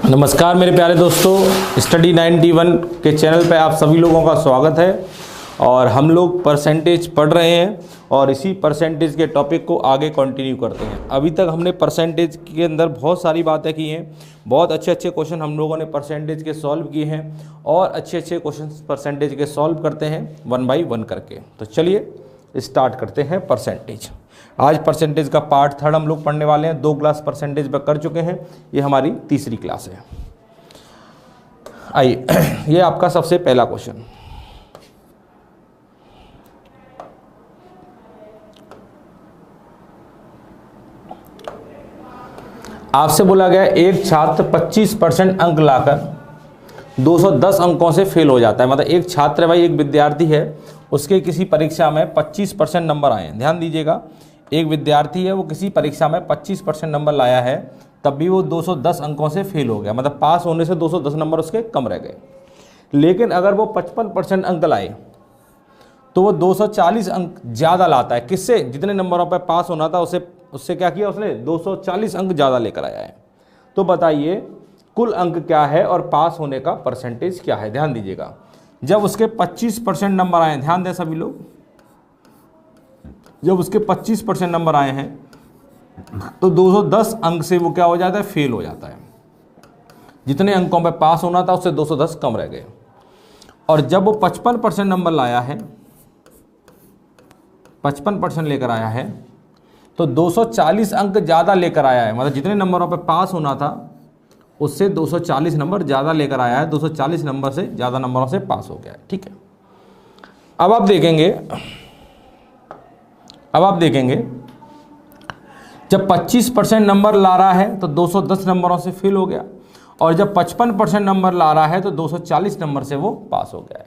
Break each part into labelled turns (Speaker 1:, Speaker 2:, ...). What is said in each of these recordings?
Speaker 1: नमस्कार मेरे प्यारे दोस्तों, स्टडी 91 के चैनल पे आप सभी लोगों का स्वागत है। और हम लोग परसेंटेज पढ़ रहे हैं और इसी परसेंटेज के टॉपिक को आगे कंटिन्यू करते हैं। अभी तक हमने परसेंटेज के अंदर बहुत सारी बातें की हैं, बहुत अच्छे अच्छे क्वेश्चन हम लोगों ने परसेंटेज के सॉल्व किए हैं और अच्छे अच्छे क्वेश्चन परसेंटेज के सॉल्व करते हैं 1 बाई 1 करके। तो चलिए स्टार्ट करते हैं परसेंटेज। आज परसेंटेज का पार्ट 3 हम लोग पढ़ने वाले हैं। 2 क्लास परसेंटेज पर कर चुके हैं, ये हमारी तीसरी क्लास है। आइए, ये आपका सबसे पहला क्वेश्चन। आपसे बोला गया एक छात्र 25% अंक लाकर 210 अंकों से फेल हो जाता है। मतलब एक छात्र भाई, एक विद्यार्थी है, उसके किसी परीक्षा में 25% नंबर आए हैं। ध्यान दीजिएगा, एक विद्यार्थी है, वो किसी परीक्षा में 25% नंबर लाया है, तब भी वो 210 अंकों से फेल हो गया। मतलब पास होने से 210 नंबर उसके कम रह गए। लेकिन अगर वो 55% अंक लाए तो वो 240 अंक ज़्यादा लाता है। किससे? जितने नंबरों पर पास होना था उससे क्या किया उसने? 240 अंक ज़्यादा लेकर आया है। तो बताइए कुल अंक क्या है और पास होने का परसेंटेज क्या है। ध्यान दीजिएगा, जब उसके 25% नंबर आए, ध्यान दें सभी लोग, जब उसके 25% नंबर आए हैं तो 210 अंक से वो क्या हो जाता है? फेल हो जाता है। जितने अंकों पे पास होना था उससे 210 कम रह गए। और जब वो 55% नंबर लाया है, 55% लेकर आया है, तो 240 अंक ज़्यादा लेकर आया है। मतलब जितने नंबरों पे पास होना था उससे 240 नंबर ज़्यादा लेकर आया है। 240 नंबर से ज़्यादा नंबरों से पास हो गया है। ठीक है, अब आप देखेंगे जब 25% नंबर ला रहा है तो 210 नंबरों से फेल हो गया, और जब 55% नंबर ला रहा है तो 240 नंबर से वो पास हो गया है।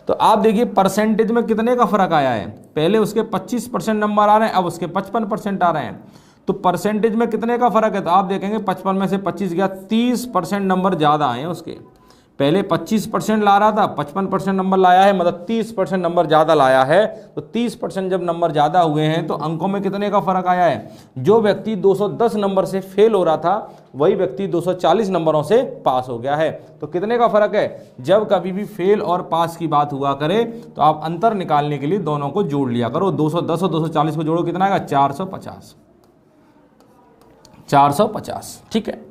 Speaker 1: तो आप देखिए परसेंटेज में कितने का फर्क आया है। पहले उसके 25% नंबर आ रहे हैं, अब उसके 55% आ रहे हैं। तो परसेंटेज में कितने का फर्क है? तो आप देखेंगे 55 में से 25 गया, 30% नंबर ज़्यादा आए हैं उसके। पहले 25% ला रहा था, 55% नंबर लाया है, मतलब 30% नंबर ज़्यादा लाया है। तो 30% जब नंबर ज़्यादा हुए हैं तो अंकों में कितने का फर्क आया है? जो व्यक्ति 210 नंबर से फेल हो रहा था वही व्यक्ति 240 नंबरों से पास हो गया है। तो कितने का फर्क है? जब कभी भी फेल और पास की बात हुआ करे तो आप अंतर निकालने के लिए दोनों को जोड़ लिया करो। 210 और 240 को जोड़ो, कितना आएगा? 450। 450। ठीक है,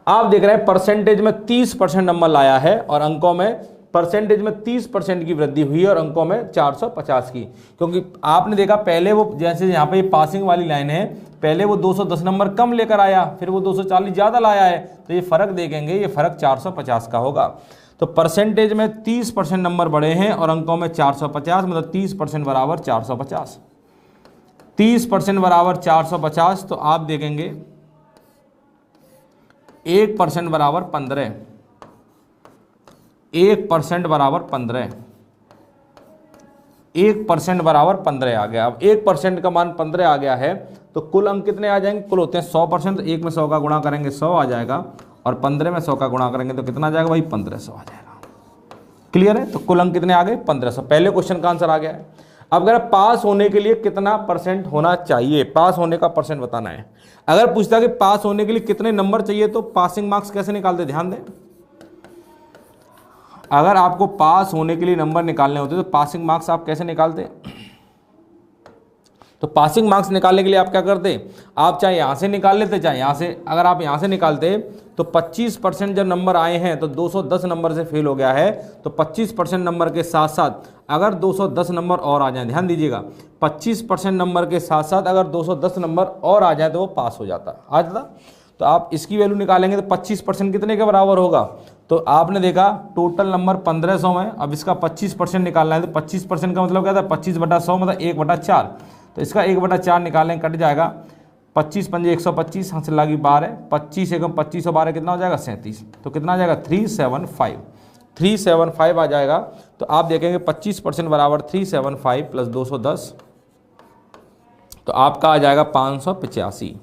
Speaker 1: आप देख रहे हैं परसेंटेज में 30% नंबर लाया है और अंकों में परसेंटेज में 30% की वृद्धि हुई है और अंकों में 450 की। क्योंकि आपने देखा पहले वो, जैसे यहाँ पे पासिंग वाली लाइन है, पहले वो 210 नंबर कम लेकर आया, फिर वो 240 ज़्यादा लाया है। तो ये फ़र्क देखेंगे, ये फ़र्क 450 का होगा। तो परसेंटेज में 30% नंबर बढ़े हैं और अंकों में 450, मतलब 30% बराबर 450। 30% बराबर 450। तो आप देखेंगे 1% बराबर 15, 1% बराबर 15, 1% बराबर 15 आ गया। अब 1% का मान 15 आ गया है तो कुल अंक कितने आ जाएंगे? कुल होते हैं 100%, तो 1 में 100 का गुणा करेंगे 100 आ जाएगा, और 15 में 100 का गुणा करेंगे तो कितना आ जाएगा भाई? 1500 आ जाएगा। क्लियर है? तो कुल अंक कितने आ गए? 1500। पहले क्वेश्चन का आंसर आ गया है। अब अगर पास होने के लिए कितना परसेंट होना चाहिए, पास होने का परसेंट बताना है। अगर पूछता कि पास होने के लिए कितने नंबर चाहिए तो पासिंग मार्क्स कैसे निकालते? ध्यान दें, अगर आपको पास होने के लिए नंबर निकालने होते तो पासिंग मार्क्स आप कैसे निकालते? तो पासिंग मार्क्स निकालने के लिए आप क्या करते? आप चाहे यहाँ से निकाल लेते, चाहे यहाँ से। अगर आप यहाँ से निकालते तो 25% जब नंबर आए हैं तो 210 नंबर से फेल हो गया है, तो 25% नंबर के साथ साथ अगर 210 नंबर और आ जाए, ध्यान दीजिएगा, 25% नंबर के साथ साथ अगर 210 नंबर और आ जाए तो वो पास हो जाता। आ जाता। तो आप इसकी वैल्यू निकालेंगे तो 25% कितने के बराबर होगा? तो आपने देखा टोटल नंबर 1500 में, अब इसका 25% निकालना है। तो 25% का मतलब क्या था? 25/100, मतलब 1/4। तो इसका 1/4 निकालें, कट जाएगा। 25 पंजे 125, हाथ से लगी 12, 25 एकम 25 और 12 कितना हो जाएगा? 37। तो कितना आ जाएगा? 375। 375 आ जाएगा। तो आप देखेंगे 25% बराबर 375 प्लस 210, तो आपका आ जाएगा 585।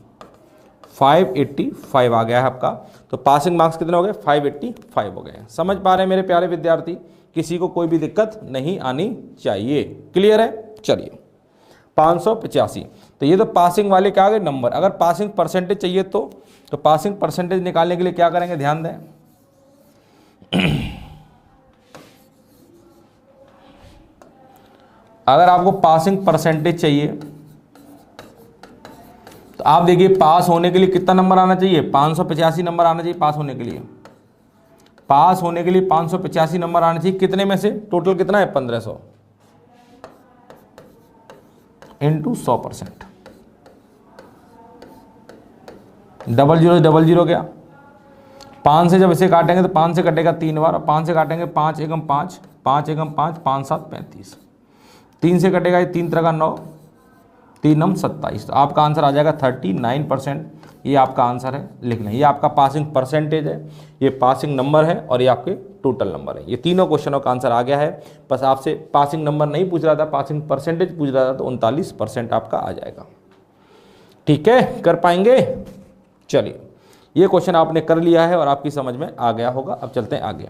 Speaker 1: 585 आ गया है आपका। तो पासिंग मार्क्स कितने हो गए? 585 हो गए। समझ पा रहे हैं मेरे प्यारे विद्यार्थी? किसी को कोई भी दिक्कत नहीं आनी चाहिए। क्लियर है? चलिए, 585। तो ये तो पासिंग वाले क्या आ गए? नंबर। अगर पासिंग परसेंटेज चाहिए तो पासिंग परसेंटेज निकालने के लिए क्या करेंगे? ध्यान दें, अगर आपको पासिंग परसेंटेज चाहिए तो आप देखिए पास होने के लिए कितना नंबर आना चाहिए, 585 नंबर आना चाहिए पास होने के लिए। पास होने के लिए 585 नंबर आना चाहिए, कितने में से, टोटल कितना है 1500 इंटू 100%। 00 क्या, 5 से जब इसे काटेंगे तो 5 से कटेगा 3 बार, और 5 से काटेंगे 5 एकम 5, 5 एकम 5, 5 7 35, 3 से कटेगा ये 3 3 का 9, 3 9 27। तो आपका आंसर आ जाएगा 39%। ये आपका आंसर है लिखना। ये आपका पासिंग परसेंटेज है, ये पासिंग नंबर है, और ये आपके टोटल नंबर है। ये तीनों क्वेश्चनों का आंसर आ गया है। बस आपसे पासिंग नंबर नहीं पूछ रहा था, पासिंग परसेंटेज पूछ रहा था, तो 39% आपका आ जाएगा। ठीक है, कर पाएंगे? चलिए, ये क्वेश्चन आपने कर लिया है और आपकी समझ में आ गया होगा। अब चलते हैं आगे।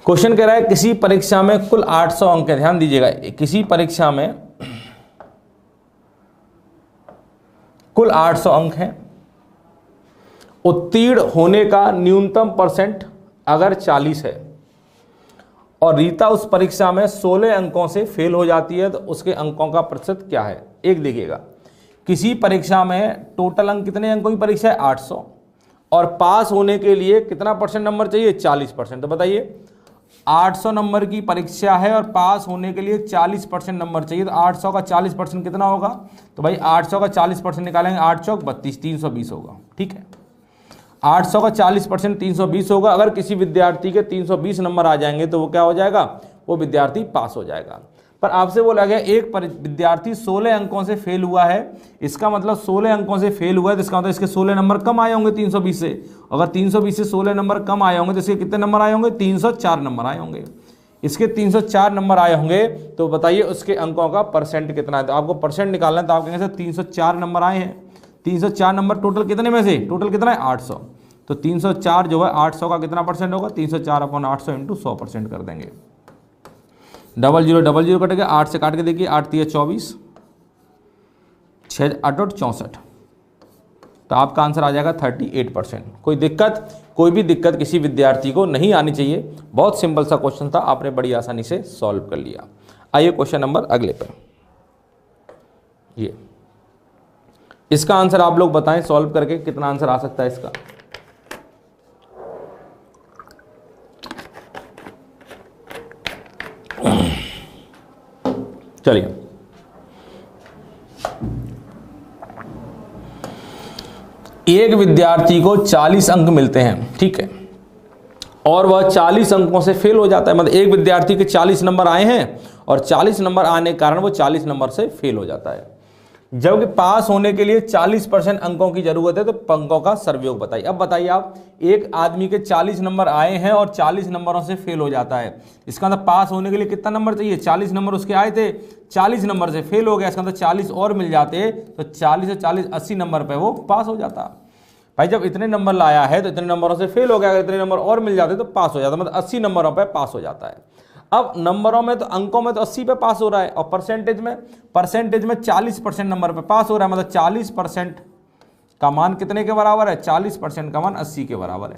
Speaker 1: क्वेश्चन कह रहा है किसी परीक्षा में कुल 800 अंक है। ध्यान दीजिएगा, किसी परीक्षा में कुल 800 अंक हैं। उत्तीर्ण होने का न्यूनतम परसेंट अगर 40 है और रीता उस परीक्षा में 16 अंकों से फेल हो जाती है तो उसके अंकों का प्रतिशत क्या है। एक देखिएगा, किसी परीक्षा में टोटल अंक, कितने अंकों की परीक्षा है 800, और पास होने के लिए कितना परसेंट नंबर चाहिए 40%। तो बताइए 800 नंबर की परीक्षा है और पास होने के लिए 40% नंबर चाहिए, तो 800 का 40% कितना होगा। तो भाई 800 का 40% निकालेंगे, 8 चौक 32, 320 होगा। ठीक है, 800 का 40% 320 होगा। अगर किसी विद्यार्थी के 320 नंबर आ जाएंगे तो वो क्या हो जाएगा, वो विद्यार्थी पास हो जाएगा। पर आपसे बोला गया एक विद्यार्थी 16 अंकों से फेल हुआ है, इसका मतलब 16 अंकों से फेल हुआ है तो इसका मतलब इसके 16 नंबर कम आए होंगे 320 से। अगर 320 से 16 नंबर कम आए होंगे तो इसके कितने नंबर आए होंगे, 304 नंबर आए होंगे। इसके 304 नंबर आए होंगे तो बताइए उसके अंकों का परसेंट कितना है। तो आपको परसेंट निकालना है, तो आप कहेंगे सर 304 नंबर आए हैं, 304 नंबर टोटल कितने में से, टोटल कितना है 800, तो 304 जो है 800 का कितना परसेंट होगा, 304/800 इंटू 100% कर देंगे। 00 कटेगा, 8 से काट के देखिए, 8 3 24, 6 8 64, तो आपका आंसर आ जाएगा 38%। कोई दिक्कत, कोई भी दिक्कत किसी विद्यार्थी को नहीं आनी चाहिए। बहुत सिंपल सा क्वेश्चन था, आपने बड़ी आसानी से सॉल्व कर लिया। आइए क्वेश्चन नंबर अगले पर। ये इसका आंसर आप लोग बताएं सॉल्व करके कितना आंसर आ सकता है इसका। चलिए, एक विद्यार्थी को 40 अंक मिलते हैं, ठीक है, और वह 40 अंकों से फेल हो जाता है। मतलब एक विद्यार्थी के 40 नंबर आए हैं और 40 नंबर आने के कारण वो 40 नंबर से फेल हो जाता है। जबकि पास होने के लिए 40% अंकों की जरूरत है, तो अंकों का सरयोग बताइए। अब बताइए आप, एक आदमी के 40 नंबर आए हैं और 40 नंबरों से फेल हो जाता है, इसका मतलब पास होने के लिए कितना नंबर चाहिए, 40 नंबर उसके आए थे, 40 नंबर से फेल हो गया, इसका मतलब 40 और मिल जाते तो 40 से 40 80 नंबर पे वो पास हो जाता। भाई जब इतने नंबर लाया है तो इतने नंबरों से फेल हो गया, अगर इतने नंबर और मिल जाते तो पास हो जाता, मतलब 80 नंबरों पे पास हो जाता है। अब नंबरों में तो, अंकों में तो 80 पे पास हो रहा है, और परसेंटेज में 40% नंबर पे पास हो रहा है, मतलब 40% का मान कितने के बराबर है, 40% का मान 80 के बराबर है।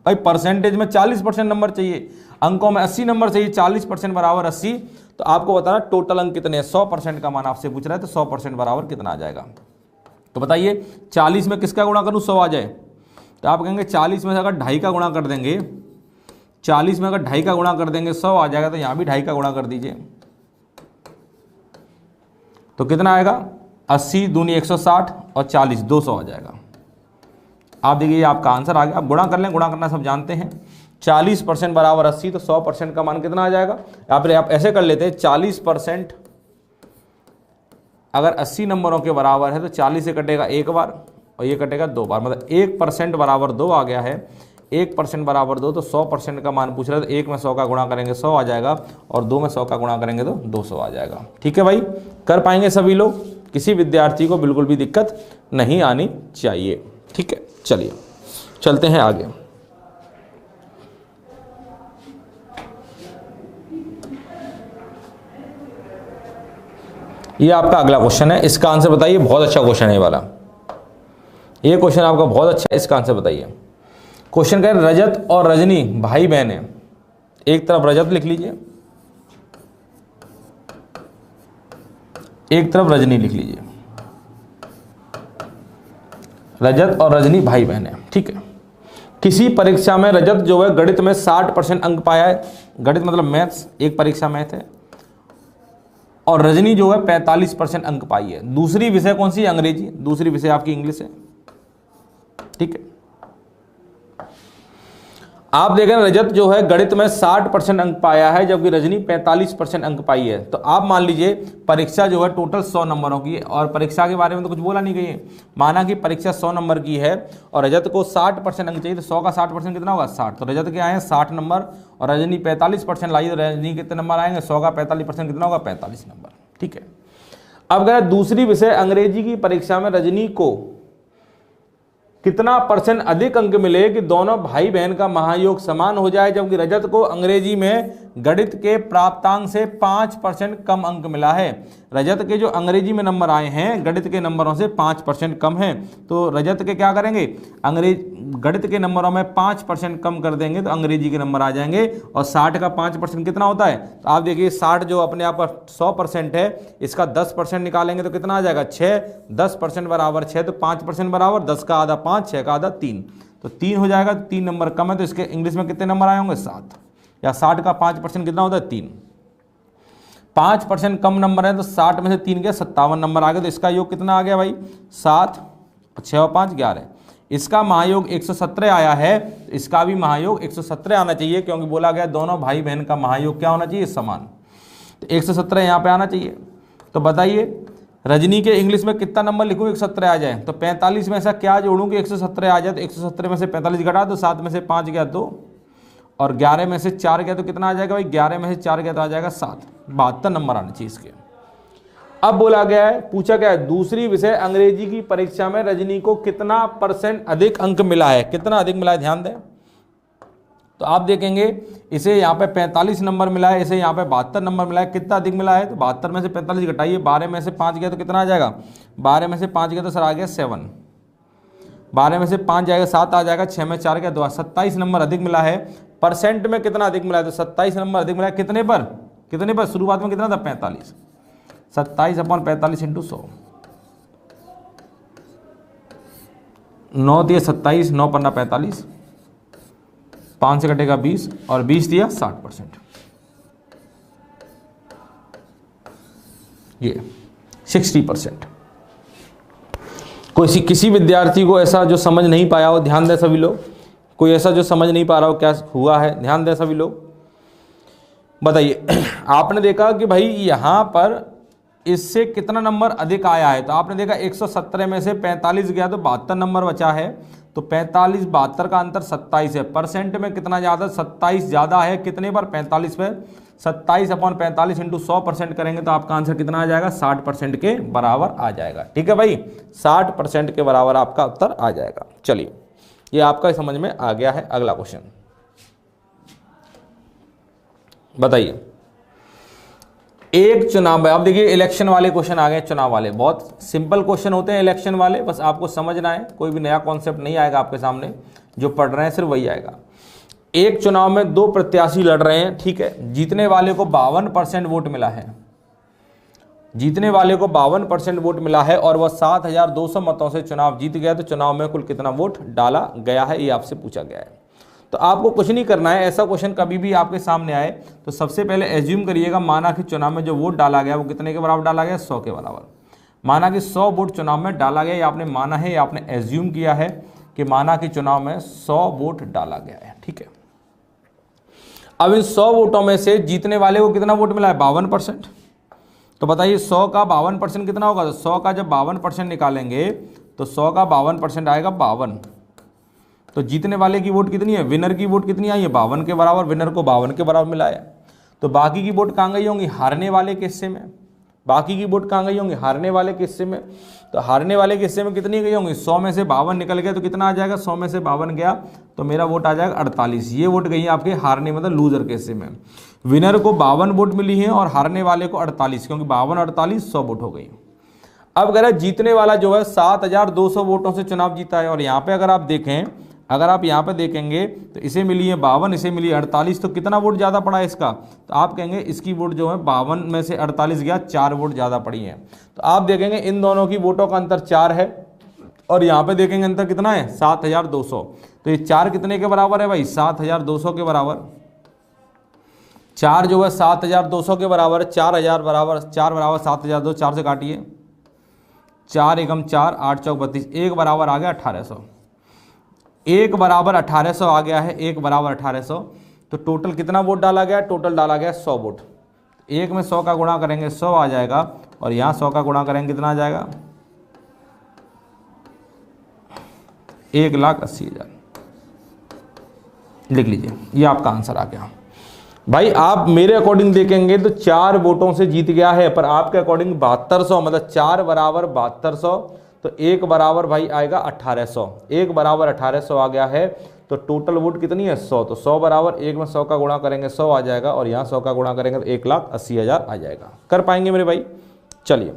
Speaker 1: भाई परसेंटेज में 40% नंबर चाहिए, अंकों में 80 नंबर चाहिए, 40% बराबर 80, तो आपको बताना टोटल अंक कितने हैं, 100% का मान आपसे पूछ रहा है, तो 100% बराबर कितना आ जाएगा। तो बताइए 40 में किसका गुणा करूं 100 आ जाए, तो आप कहेंगे 40 में से अगर 2.5 का गुणा कर देंगे, 40 में अगर 2.5 का गुणा कर देंगे 100 आ जाएगा, तो यहां भी 2.5 का गुणा कर दीजिए, तो कितना आएगा 80 दूनी 160 और 40 200 आ जाएगा। आप देखिए आपका आंसर आ गया। आप गुणा कर लें, गुणा करना सब जानते हैं, 40% बराबर 80, तो 100% का मान कितना आ जाएगा। आप ऐसे कर लेते हैं, 40% अगर 80 नंबरों के बराबर है तो 40 से कटेगा एक बार और ये कटेगा 2 बार, मतलब 1% बराबर 2 आ गया है। 1% बराबर 2, तो 100% का मान पूछ रहा है, तो 1 में 100 का गुणा करेंगे 100 आ जाएगा, और 2 में 100 का गुणा करेंगे तो 200 आ जाएगा। ठीक है भाई, कर पाएंगे सभी लोग, किसी विद्यार्थी को बिल्कुल भी दिक्कत नहीं आनी चाहिए। ठीक है, चलिए चलते हैं आगे। ये आपका अगला क्वेश्चन है, इसका आंसर बताइए। बहुत अच्छा क्वेश्चन है ये वाला, ये क्वेश्चन आपका बहुत अच्छा है, इसका आंसर बताइए। क्वेश्चन कह रहे रजत और रजनी भाई बहन है। एक तरफ रजत लिख लीजिए, एक तरफ रजनी लिख लीजिए। रजत और रजनी भाई बहन है, ठीक है। किसी परीक्षा में रजत जो है गणित में 60% अंक पाया है, गणित मतलब मैथ्स, एक परीक्षा मैथ है, और रजनी जो है 45% अंक पाई है। दूसरी विषय कौन सी? अंग्रेजी। दूसरी विषय आपकी इंग्लिश है, ठीक है। आप देखें रजत जो है गणित में 60% अंक पाया है, जबकि रजनी 45% अंक पाई है। तो आप मान लीजिए परीक्षा जो है टोटल 100 नंबरों की है, और परीक्षा के बारे में तो कुछ बोला नहीं गई है। माना कि परीक्षा 100 नंबर की है और रजत को 60% अंक चाहिए, तो 100 का 60% कितना होगा? 60। तो रजत के आए हैं 60 नंबर और रजनी 45% लाई, तो रजनी कितने नंबर आएंगे? 100 का 45% कितना होगा? 45 नंबर, ठीक है। अब अगर दूसरी विषय अंग्रेजी की परीक्षा में रजनी को कितना % अधिक अंक मिले कि दोनों भाई बहन का महायोग समान हो जाए, जबकि रजत को अंग्रेजी में गणित के प्राप्तांक से 5% कम अंक मिला है। रजत के जो अंग्रेजी में नंबर आए हैं गणित के नंबरों से 5% कम हैं, तो रजत के क्या करेंगे? गणित के नंबरों में 5% कम कर देंगे तो अंग्रेजी के नंबर आ जाएंगे। और 60 का 5% कितना होता है? तो आप देखिए 60 जो अपने आप पर 100% है, इसका 10% निकालेंगे तो कितना आ जाएगा? 6। 10% बराबर 6, तो 5% बराबर 10 का आधा 5, 6 का आधा 3, तो 3 हो जाएगा। 3 नंबर कम है, तो इसके इंग्लिश में कितने नंबर आए होंगे? 7। या 60 का 5% कितना होता है? 3। 5% कम नंबर है, तो 60 में से 3 गया 57 नंबर आ गए। तो इसका योग कितना आ गया भाई? 7, 6 और 5 11। इसका महायोग 117 आया है, तो इसका भी महायोग 117 आना चाहिए, क्योंकि बोला गया दोनों भाई बहन का महायोग क्या होना चाहिए? समान। तो 117 यहाँ पे आना चाहिए। तो बताइए रजनी के इंग्लिश में कितना नंबर लिखूँ 117 आ जाए? तो 45 में ऐसा क्या जोड़ूँ कि 117 आ जाए? तो 117 में से 45 घटा दो, 7 में से 5 गया 2, और 11 में से 4 गया तो कितना आ जाएगा भाई? 11 में से 4 गया तो आ जाएगा 7। 72 नंबर आने चाहिए इसके। अब बोला गया है, पूछा गया है दूसरी विषय अंग्रेजी की परीक्षा में रजनी को कितना % अधिक अंक मिला है? कितना अधिक मिला है ध्यान दें। तो आप देखेंगे इसे यहाँ पे 45 नंबर मिला है, इसे यहाँ पे 72 नंबर मिला है। कितना अधिक मिला है? तो 72 में से 45 घटाइए, 12 में से 5 गया तो कितना आ जाएगा? 12 में से 5 गया तो सर आ गया 7। 12 में से 5 जाएगा 7 आ जाएगा, 6 में 4 गया 2, 27 नंबर अधिक मिला है। % में कितना अधिक मिला है? तो 27 नंबर अधिक मिला है। कितने पर? कितने पर? शुरुआत में कितना था? 45। 27/45 × 100, 9 दिया 27, 9 पन्ना 45, 5 से कटेगा 20, और 20 दिया 60%, ये 60%। कोई किसी विद्यार्थी को ऐसा जो समझ नहीं पाया हो, ध्यान दें सभी लोग। कोई ऐसा जो समझ नहीं पा रहा हो क्या हुआ है, ध्यान दें सभी लोग। बताइए आपने देखा कि भाई यहाँ पर इससे कितना नंबर अधिक आया है? तो आपने देखा 117 में से 45 गया तो 72 नंबर बचा है। तो 45 72 का अंतर 27 है। % में कितना ज़्यादा? 27 ज़्यादा है। कितने पर? 45 पे। 27/45 × 100% करेंगे तो आपका आंसर कितना आ जाएगा? 60% के बराबर आ जाएगा। ठीक है भाई, 60% के बराबर आपका उत्तर आ जाएगा। चलिए ये आपका समझ में आ गया है। अगला क्वेश्चन बताइए। एक चुनाव में, अब देखिए इलेक्शन वाले क्वेश्चन आ गए, चुनाव वाले बहुत सिंपल क्वेश्चन होते हैं इलेक्शन वाले, बस आपको समझना है। कोई भी नया कॉन्सेप्ट नहीं आएगा आपके सामने, जो पढ़ रहे हैं सिर्फ वही आएगा। एक चुनाव में 2 प्रत्याशी लड़ रहे हैं, ठीक है। जीतने वाले को 52% वोट मिला है। जीतने वाले को 52% वोट मिला है और वह 7200 मतों से चुनाव जीत गया। तो चुनाव में कुल कितना वोट डाला गया है, ये आपसे पूछा गया है। तो आपको कुछ नहीं करना है। ऐसा क्वेश्चन कभी भी आपके सामने आए तो सबसे पहले एज्यूम करिएगा, माना कि चुनाव में जो वोट डाला गया वो कितने के बराबर डाला गया? 100 के बराबर। माना कि 100 वोट चुनाव में डाला गया, या आपने माना है या आपने एज्यूम किया है कि माना कि चुनाव में 100 वोट डाला गया है, ठीक है। अब इन 100 वोटों में से जीतने वाले को कितना वोट मिला है? 52%। तो बताइए 100 का 52% कितना होगा? तो 100 का जब 52% निकालेंगे तो 100 का 52% आएगा 52। तो जीतने वाले की वोट कितनी है? विनर की वोट कितनी आई है? 52 के बराबर। विनर को 52 के बराबर मिला है। तो बाकी की वोट कहाँ गई होंगी? हारने वाले के हिस्से में। बाकी की वोट कहाँ गई होंगी? हारने वाले के हिस्से में। तो हारने वाले के हिस्से में कितनी गई होंगी? 100 में से 52 निकल गया तो कितना आ जाएगा? 100 में से 52 गया तो मेरा वोट आ जाएगा 48। ये वोट गई है आपके हारने मतलब लूजर के हिस्से में। विनर को 52 वोट मिली है और हारने वाले को 48, क्योंकि 52 48 100 वोट हो गई। अब अगर जीतने वाला जो है 7200 वोटों से चुनाव जीता है, और यहाँ पे अगर आप देखें, अगर आप यहाँ पे देखेंगे तो इसे मिली है 52, इसे मिली है 48, तो कितना वोट ज़्यादा पड़ा है इसका? तो आप कहेंगे इसकी वोट जो है 52 में से 48 गया, 4 वोट ज़्यादा पड़ी है। तो आप देखेंगे इन दोनों की वोटों का अंतर 4 है, और यहाँ पे देखेंगे अंतर कितना है? 7200। तो ये 4 कितने के बराबर है भाई? 7200 के बराबर। 4 जो है 7200 के बराबर है। 4000 बराबर 4 बराबर 7200, 4 से काटिए, 4 एकम 4, 8 चौक 32, 1 बराबर आ गया 1800। 1 बराबर 1800 आ गया है, 1 बराबर 1800। तो टोटल कितना वोट डाला गया? टोटल डाला गया 100 वोट। 1 में 100 का गुणा करेंगे 100 आ जाएगा, और यहाँ 100 का गुणा करेंगे कितना आ जाएगा? 1,80,000। लिख लीजिए, ये आपका आंसर आ गया। भाई आप मेरे अकॉर्डिंग देखेंगे तो 4 वोटों से जीत गया है, पर आपके अकॉर्डिंग 7200, मतलब 4 बराबर 7200, तो 1 बराबर भाई आएगा 1800। 1 बराबर 1800 आ गया है, तो टोटल वोट कितनी है? 100। तो 100 बराबर 1 में 100 का गुणा करेंगे 100 आ जाएगा, और यहाँ 100 का गुणा करेंगे तो 1,80,000 आ जाएगा। कर पाएंगे मेरे भाई? चलिए,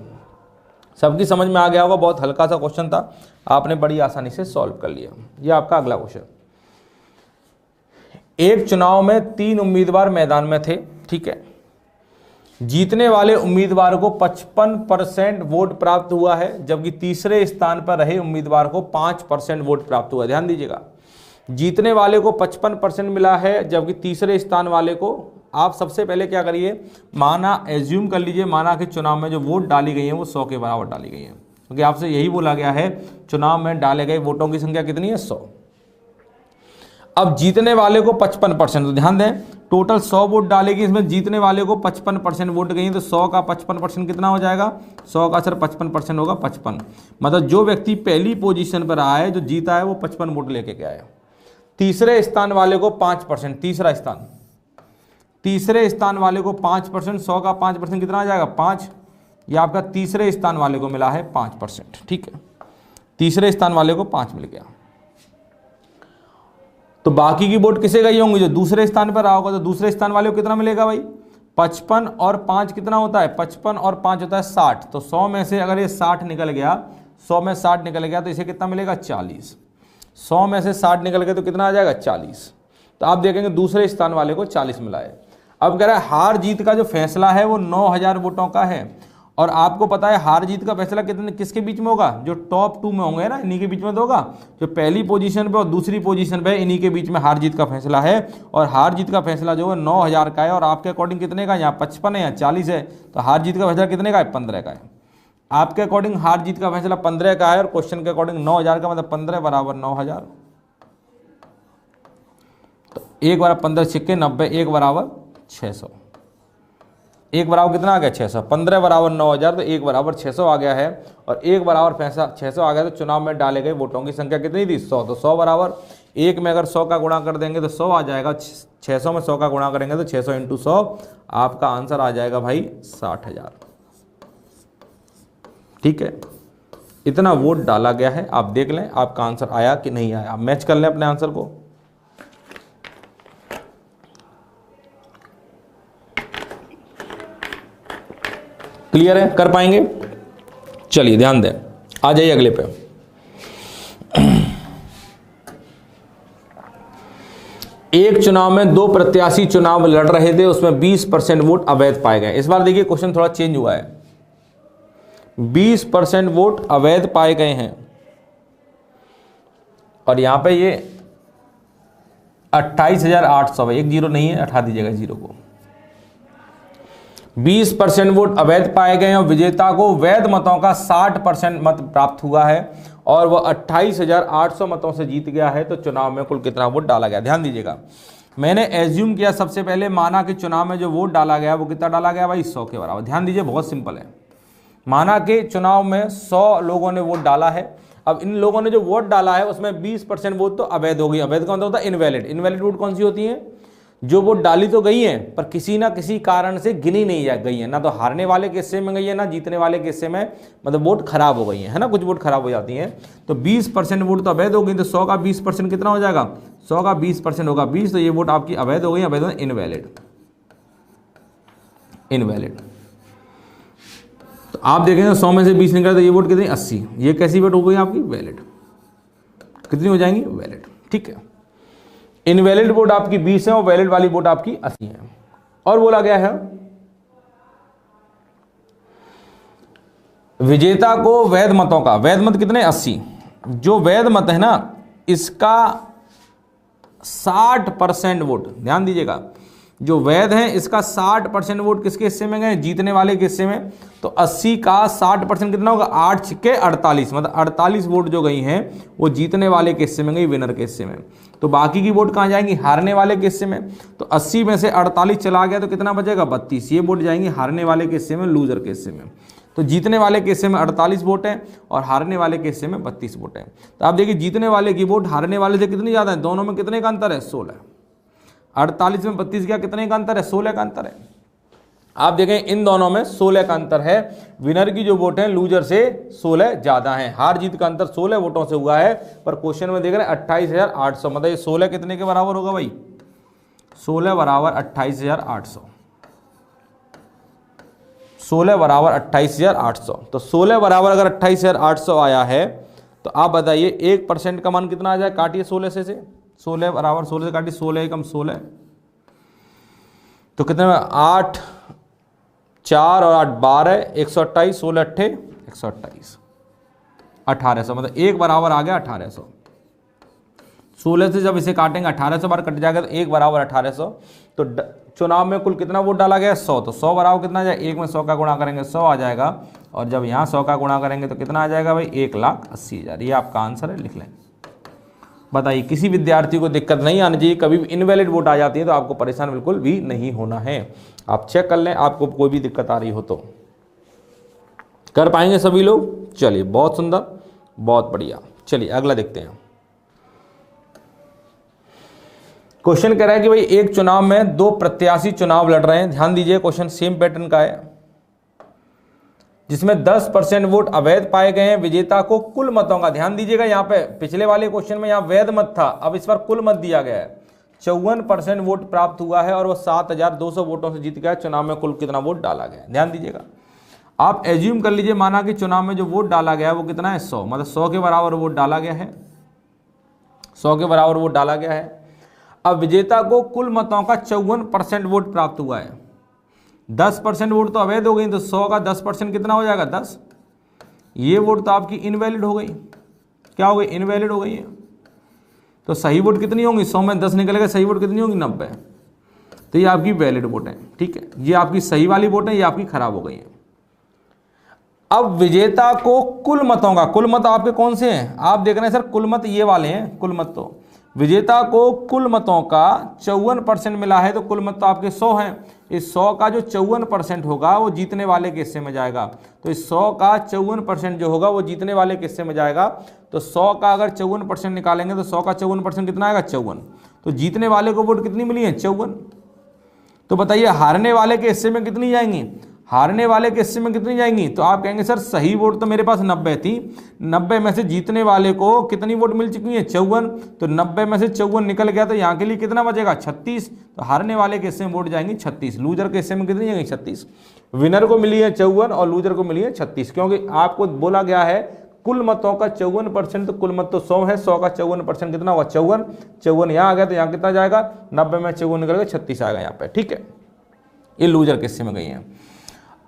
Speaker 1: सबकी समझ में आ गया होगा, बहुत हल्का सा क्वेश्चन था, आपने बड़ी आसानी से सॉल्व कर लिया। ये आपका अगला क्वेश्चन। एक चुनाव में 3 उम्मीदवार मैदान में थे, ठीक है। जीतने वाले उम्मीदवार को 55% वोट प्राप्त हुआ है, जबकि तीसरे स्थान पर रहे उम्मीदवार को 5% वोट प्राप्त हुआ। ध्यान दीजिएगा, जीतने वाले को 55% मिला है, जबकि तीसरे स्थान वाले को, आप सबसे पहले क्या करिए, माना एज्यूम कर लीजिए, माना कि चुनाव में जो वोट डाली गई है वो 100 के बराबर डाली गई है, क्योंकि आपसे यही बोला गया है चुनाव में डाले गए वोटों की संख्या कितनी है? 100। अब जीतने वाले को 55%, तो ध्यान दें टोटल 100 वोट डालेगी, इसमें जीतने वाले को 55% वोट गई, तो 100 का 55% कितना हो जाएगा? 100 का सर 55% होगा 55, मतलब जो व्यक्ति पहली पोजीशन पर आया है, जो जीता है, वो 55 वोट लेके के आया। तीसरे स्थान वाले को 5%, तीसरे स्थान वाले को 5%, 100 का 5% कितना आ जाएगा? 5। ये आपका तीसरे स्थान वाले को मिला है 5%, ठीक है। तीसरे स्थान वाले को 5 मिल गया, तो बाकी की वोट किसे गई होंगी? जो दूसरे स्थान पर रहा होगा, तो दूसरे स्थान वाले को कितना मिलेगा भाई? 55 और 5 कितना होता है? 55 और 5 होता है 60। तो 100 में से अगर ये 60 निकल गया, 100 में 60 निकल गया, तो इसे कितना मिलेगा? 40। 100 में से 60 निकल गया तो कितना आ जाएगा? 40। तो आप देखेंगे दूसरे स्थान वाले को 40 मिला है। अब कह रहा है हार जीत का जो फैसला है वो 9000 वोटों का है, और आपको पता है हार जीत का फैसला किसके बीच में होगा? जो टॉप 2 में होंगे ना, इन्हीं के बीच में तो होगा। जो पहली पोजीशन पे और दूसरी पोजीशन पे, इन्हीं के बीच में हार जीत का फैसला है, और हार जीत का फैसला जो है 9000 का है। और आपके अकॉर्डिंग कितने का? यहाँ 55 है या 40 है, तो हार जीत का फैसला कितने का है? 15 का है। आपके अकॉर्डिंग हार जीत का फैसला 15 का है, और क्वेश्चन के अकॉर्डिंग 9000 का, मतलब 15 बराबर 9000। तो 1 बराबर 15 छिक्के 90, 1 बराबर 600। 1 बराबर कितना आ गया? 600। 15 बराबर 9000, तो 1 बराबर 600 आ गया है, और 1 बराबर 600 आ गया, तो चुनाव में डाले गए वोटों की संख्या कितनी थी? 100। तो 100 बराबर 1 में अगर 100 का गुणा कर देंगे तो 100 आ जाएगा, 600 में 100 का गुणा करेंगे तो 600 × 100, आपका आंसर आ जाएगा भाई 60,000, ठीक है। इतना वोट डाला गया है, आप देख लें आपका आंसर आया कि नहीं आया, आप मैच कर लें अपने आंसर को। क्लियर है? कर पाएंगे? चलिए ध्यान दें, आ जाइए अगले पे। एक चुनाव में 2 प्रत्याशी चुनाव लड़ रहे थे, उसमें 20% वोट अवैध पाए गए। इस बार देखिए क्वेश्चन थोड़ा चेंज हुआ है, 20% वोट अवैध पाए गए हैं, और यहां पे ये 28,800 है, 1 जीरो नहीं है, हटा दीजिएगा जीरो को। 20% वोट अवैध पाए गए हैं, और विजेता को वैध मतों का 60% मत प्राप्त हुआ है, और वह 28,800 मतों से जीत गया है। तो चुनाव में कुल कितना वोट डाला गया? ध्यान दीजिएगा, मैंने एज्यूम किया, सबसे पहले माना कि चुनाव में जो वोट डाला गया वो कितना डाला गया भाई? 100 के बराबर। ध्यान दीजिए, बहुत सिंपल है। माना कि चुनाव में 100 लोगों ने वोट डाला है, अब इन लोगों ने जो वोट डाला है उसमें 20% वोट तो अवैध हो गई। अवैध का मतलब होता है इनवैलिड। इनवैलिड वोट कौन सी होती है? जो वोट डाली तो गई है पर किसी ना किसी कारण से गिनी नहीं गई है, ना तो हारने वाले के हिस्से में गई है, ना जीतने वाले के हिस्से में, मतलब वोट खराब हो गई है ना, कुछ वोट खराब हो जाती हैं। तो 20% वोट तो अवैध हो गई, तो 100 का 20% कितना हो जाएगा? 100 का 20% होगा 20, तो ये वोट आपकी अवैध हो गई। अवैध इनवैलिड, इनवैलिड। तो आप देखेंगे 100 में से 20 निकला तो ये वोट कितनी 80, ये कैसी वोट हो गई आपकी वैलिड, कितनी हो जाएंगी वैलिड। ठीक है, इनवैलिड वोट आपकी 20 है और वैलिड वाली वोट आपकी 80 है। और बोला गया है विजेता को वैध मतों का, वैध मत कितने 80, जो वैध मत है ना इसका 60% वोट, ध्यान दीजिएगा, जो वैध है इसका 60% वोट किसके हिस्से में गए, जीतने वाले के हिस्से में। तो 80 का 60% कितना होगा, 8 छिक्के 48, मतलब 48 वोट जो गई हैं वो जीतने वाले के हिस्से में गई, विनर के हिस्से में। तो बाकी की वोट कहाँ जाएंगी, हारने वाले के हिस्से में। तो 80 में से 48 चला गया तो कितना बचेगा 32, ये वोट जाएंगी हारने वाले के हिस्से में, लूजर के हिस्से में। तो जीतने वाले के हिस्से में 48 वोट है और हारने वाले के हिस्से में 32 वोट है। तो आप देखिए जीतने वाले की वोट हारने वाले से कितनी ज़्यादा है, दोनों में कितने का अंतर है 16, 48 में 32 क्या कितने का अंतर है, 16 का अंतर है। आप देखें इन दोनों में 16 का अंतर है, विनर की जो वोट है लूजर से 16 ज़्यादा है। हार जीत का अंतर 16 वोटों से हुआ है, पर क्वेश्चन में देख रहे हैं 28,800, मतलब ये 16 कितने के बराबर होगा भाई, 16 बराबर 28,800, 16 बराबर 28,800। तो 16 बराबर अगर 28,800 आया है तो आप बताइए 1% का मान कितना आ जाए, काटिए 16 से 16 बराबर 16 से काटिए, 16 एकम 16, तो कितने में 8 4 और 8 12, 128, 16 अट्ठे 128, 1800, मतलब 1 बराबर आ गया 1800। 16 से जब इसे काटेंगे 1800 बार कट जाएगा तो 1 बराबर 1800। तो चुनाव में कुल कितना वोट डाला गया 100, तो 100 बराबर कितना आ जाएगा, 1 में 100 का गुणा करेंगे 100 आ जाएगा, और जब यहाँ 100 का गुणा करेंगे तो कितना आ जाएगा भाई 1,80,000। ये आपका आंसर है, लिख लें। बताइए किसी विद्यार्थी को दिक्कत नहीं आनी चाहिए, कभी भी इनवैलिड वोट आ जाती है तो आपको परेशान बिल्कुल भी नहीं होना है। आप चेक कर लें, आपको कोई भी दिक्कत आ रही हो तो कर पाएंगे सभी लोग। चलिए बहुत सुंदर, बहुत बढ़िया। चलिए अगला देखते हैं। क्वेश्चन कह रहा है कि भाई एक चुनाव में 2 प्रत्याशी चुनाव लड़ रहे हैं। ध्यान दीजिए क्वेश्चन सेम पैटर्न का है, जिसमें 10% वोट अवैध पाए गए हैं। विजेता को कुल मतों का, ध्यान दीजिएगा यहाँ पे पिछले वाले क्वेश्चन में यहाँ वैध मत था, अब इस बार कुल मत दिया गया है। 54% वोट प्राप्त हुआ है और वो 7,200 वोटों से जीत गया। चुनाव में कुल कितना वोट डाला गया, ध्यान दीजिएगा। आप एज्यूम कर लीजिए, माना कि चुनाव में जो वोट डाला गया है वो कितना है 100, मतलब 100 के बराबर वोट डाला गया है, 100 के बराबर वोट डाला गया है। अब विजेता को कुल मतों का 54% वोट प्राप्त हुआ है। 10% वोट तो अवैध हो गई, तो 100 का 10% कितना हो जाएगा 10। ये वोट तो आपकी इनवैलिड हो गई, क्या हो गई इनवैलिड हो गई है। तो सही वोट कितनी होंगी, 100 में 10 निकलेगा, सही वोट कितनी होगी 90। तो ये आपकी वैलिड वोट है, ठीक है, ये आपकी सही वाली वोट है, ये आपकी खराब हो गई है। अब विजेता को कुल मतों का, कुल मत आपके कौन से हैं, आप देख रहे हैं सर कुल मत ये वाले हैं, कुल मत तो विजेता को कुल मतों का 54% मिला है, तो कुल मत तो आपके 100 हैं। इस 100 का जो 54% होगा वो जीतने वाले के हिस्से में जाएगा। तो इस 100 का 54% जो होगा वो जीतने वाले के हिस्से में जाएगा। तो 100 का अगर 54% निकालेंगे तो 100 का 54% कितना आएगा 54। तो जीतने वाले को वोट कितनी मिली है 54। तो बताइए हारने वाले के हिस्से में कितनी जाएंगी, हारने वाले के हिस्से में कितनी जाएंगी। तो आप कहेंगे सर सही वोट तो मेरे पास 90 थी, 90 में से जीतने वाले को कितनी वोट मिल चुकी है 54। तो 90 में से 54 निकल गया, तो यहाँ के लिए कितना बचेगा 36। तो हारने वाले के हिस्से में वोट जाएंगी 36, लूजर के हिस्से में कितनी जाएंगी 36। विनर को मिली है 54 और लूजर को मिली है 36, क्योंकि आपको बोला गया है कुल मतों का 54%, तो कुल मत तो 100 है, 100 का 54% कितना हुआ 54। 54 यहाँ आ गया तो यहाँ कितना जाएगा 90 में 54 निकल गया 36 आएगा यहाँ पे, ठीक है। ये लूजर के हिस्से में गई है।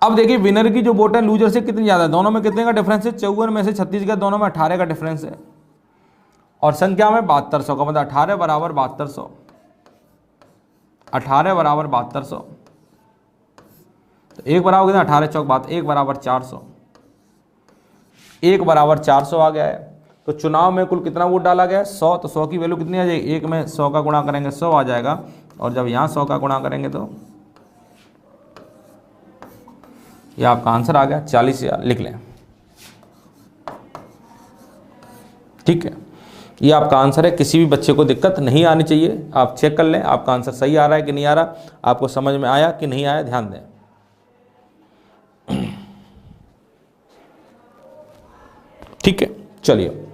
Speaker 1: अब देखिए विनर की जो वोट है लूजर से कितनी ज़्यादा है, दोनों में कितने का डिफरेंस है 54 में से 36 का, दोनों में 18 का डिफरेंस है। और संख्या में 7200 का, मतलब 18 बराबर 7200, 18 बराबर 7200। तो एक बराबर कितना 18 चौक बात, 1 बराबर 400, 1 बराबर 400 आ गया है। तो चुनाव में कुल कितना वोट डाला गया है 100। तो 100 की वैल्यू कितनी आ जाएगी, 1 में 100 का गुणा करेंगे 100 आ जाएगा, और जब यहाँ 100 का गुणा करेंगे तो ये आपका आंसर आ गया 40,000, लिख लें, ठीक है। ये आपका आंसर है, किसी भी बच्चे को दिक्कत नहीं आनी चाहिए। आप चेक कर लें आपका आंसर सही आ रहा है कि नहीं आ रहा, आपको समझ में आया कि नहीं आया, ध्यान दें। ठीक है, चलिए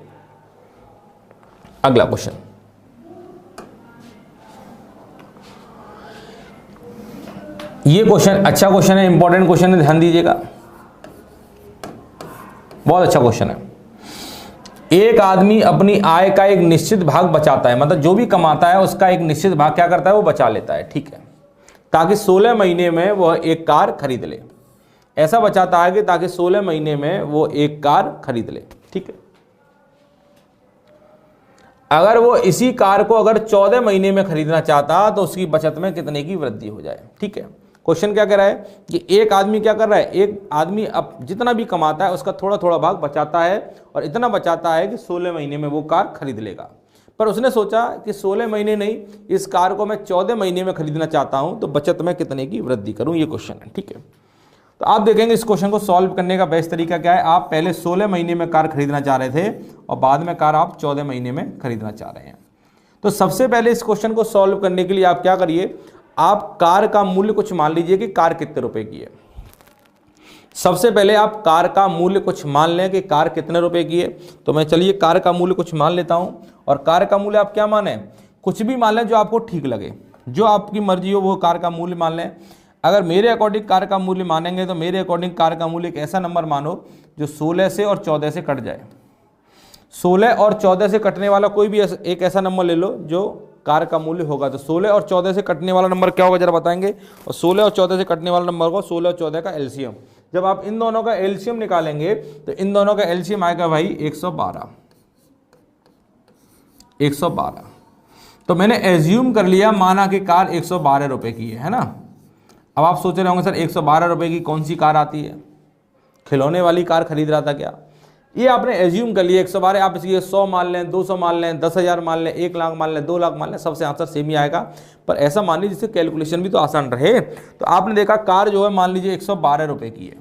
Speaker 1: अगला क्वेश्चन। ये क्वेश्चन अच्छा क्वेश्चन है, इंपॉर्टेंट क्वेश्चन है, ध्यान दीजिएगा। बहुत अच्छा क्वेश्चन है। एक आदमी अपनी आय का एक निश्चित भाग बचाता है, मतलब जो भी कमाता है उसका एक निश्चित भाग क्या करता है, वो बचा लेता है, ठीक है, ताकि 16 महीने में वह एक कार खरीद ले। ऐसा बचाता है कि ताकि 16 महीने में वो एक कार खरीद ले, ठीक है। अगर वो इसी कार को अगर 14 महीने में खरीदना चाहता तो उसकी बचत में कितने की वृद्धि हो जाए, ठीक है। क्वेश्चन क्या कह रहा है कि एक आदमी क्या कर रहा है, एक आदमी अब जितना भी कमाता है उसका थोड़ा थोड़ा भाग बचाता है और इतना बचाता है कि 16 महीने में वो कार खरीद लेगा। पर उसने सोचा कि 16 महीने नहीं, इस कार को मैं 14 महीने में खरीदना चाहता हूं, तो बचत में कितने की वृद्धि करूं, ये क्वेश्चन है, ठीक है। तो आप देखेंगे इस क्वेश्चन को सॉल्व करने का बेस्ट तरीका क्या है। आप पहले 16 महीने में कार खरीदना चाह रहे थे और बाद में कार आप 14 महीने में खरीदना चाह रहे हैं। तो सबसे पहले इस क्वेश्चन को सॉल्व करने के लिए आप क्या करिए, आप कार का मूल्य कुछ मान लीजिए कि कार कितने रुपए की है। सबसे पहले आप कार का मूल्य कुछ मान लें कि कार कितने रुपए की है। तो मैं चलिए कार का मूल्य कुछ मान लेता हूं, और कार का मूल्य आप क्या माने, कुछ भी मान लें जो आपको ठीक लगे, जो आपकी मर्जी हो वो कार का मूल्य मान लें। अगर मेरे अकॉर्डिंग कार का मूल्य मानेंगे तो मेरे अकॉर्डिंग कार का मूल्य एक ऐसा नंबर मानो जो 16 से और 14 से कट जाए। 16 और 14 से कटने वाला कोई भी एक ऐसा नंबर ले लो जो कार का मूल्य होगा। तो 16 और 14 से कटने वाला नंबर क्या होगा जरा बताएंगे। और 16 और 14 से कटने वाला नंबर होगा 16 और 14 का एलसीएम। जब आप इन दोनों का एलसीएम निकालेंगे तो इन दोनों का एलसीएम आएगा भाई 112। तो मैंने एज्यूम कर लिया, माना कि कार 112 रुपए की है ना। अब आप सोच रहे होंगे सर 112 रुपए की कौन सी कार आती है, खिलौने वाली कार खरीद रहा था क्या। ये आपने एज्यूम कर लिया 112, आप इसकी 100 मान लें, 200 मान लें, 10,000 मान लें, 1 लाख मान लें, 2 लाख मान लें, सबसे आंसर सेम ही आएगा। पर ऐसा मान लीजिए जिससे कैलकुलेशन भी तो आसान रहे। तो आपने देखा कार जो है मान लीजिए 112 रुपए की है।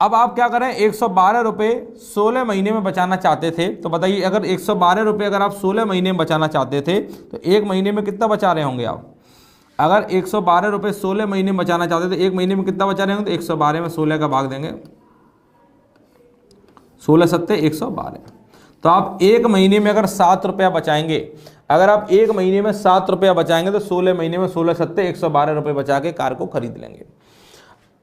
Speaker 1: अब आप क्या करें, 112 रुपये 16 महीने में बचाना चाहते थे। तो बताइए अगर 112 रुपये अगर आप 16 महीने में बचाना चाहते थे तो एक महीने में कितना बचा रहे होंगे आप। अगर 112 रुपये 16 महीने में बचाना चाहते थे, एक महीने में कितना बचा रहे होंगे। तो 112 में 16 का भाग देंगे, 16 सत्ते 112। तो आप एक महीने में अगर 7 रुपया बचाएंगे, अगर आप एक महीने में 7 रुपया बचाएंगे तो 16 महीने में 16 सत्ते 112 रुपये बचा के कार को खरीद लेंगे।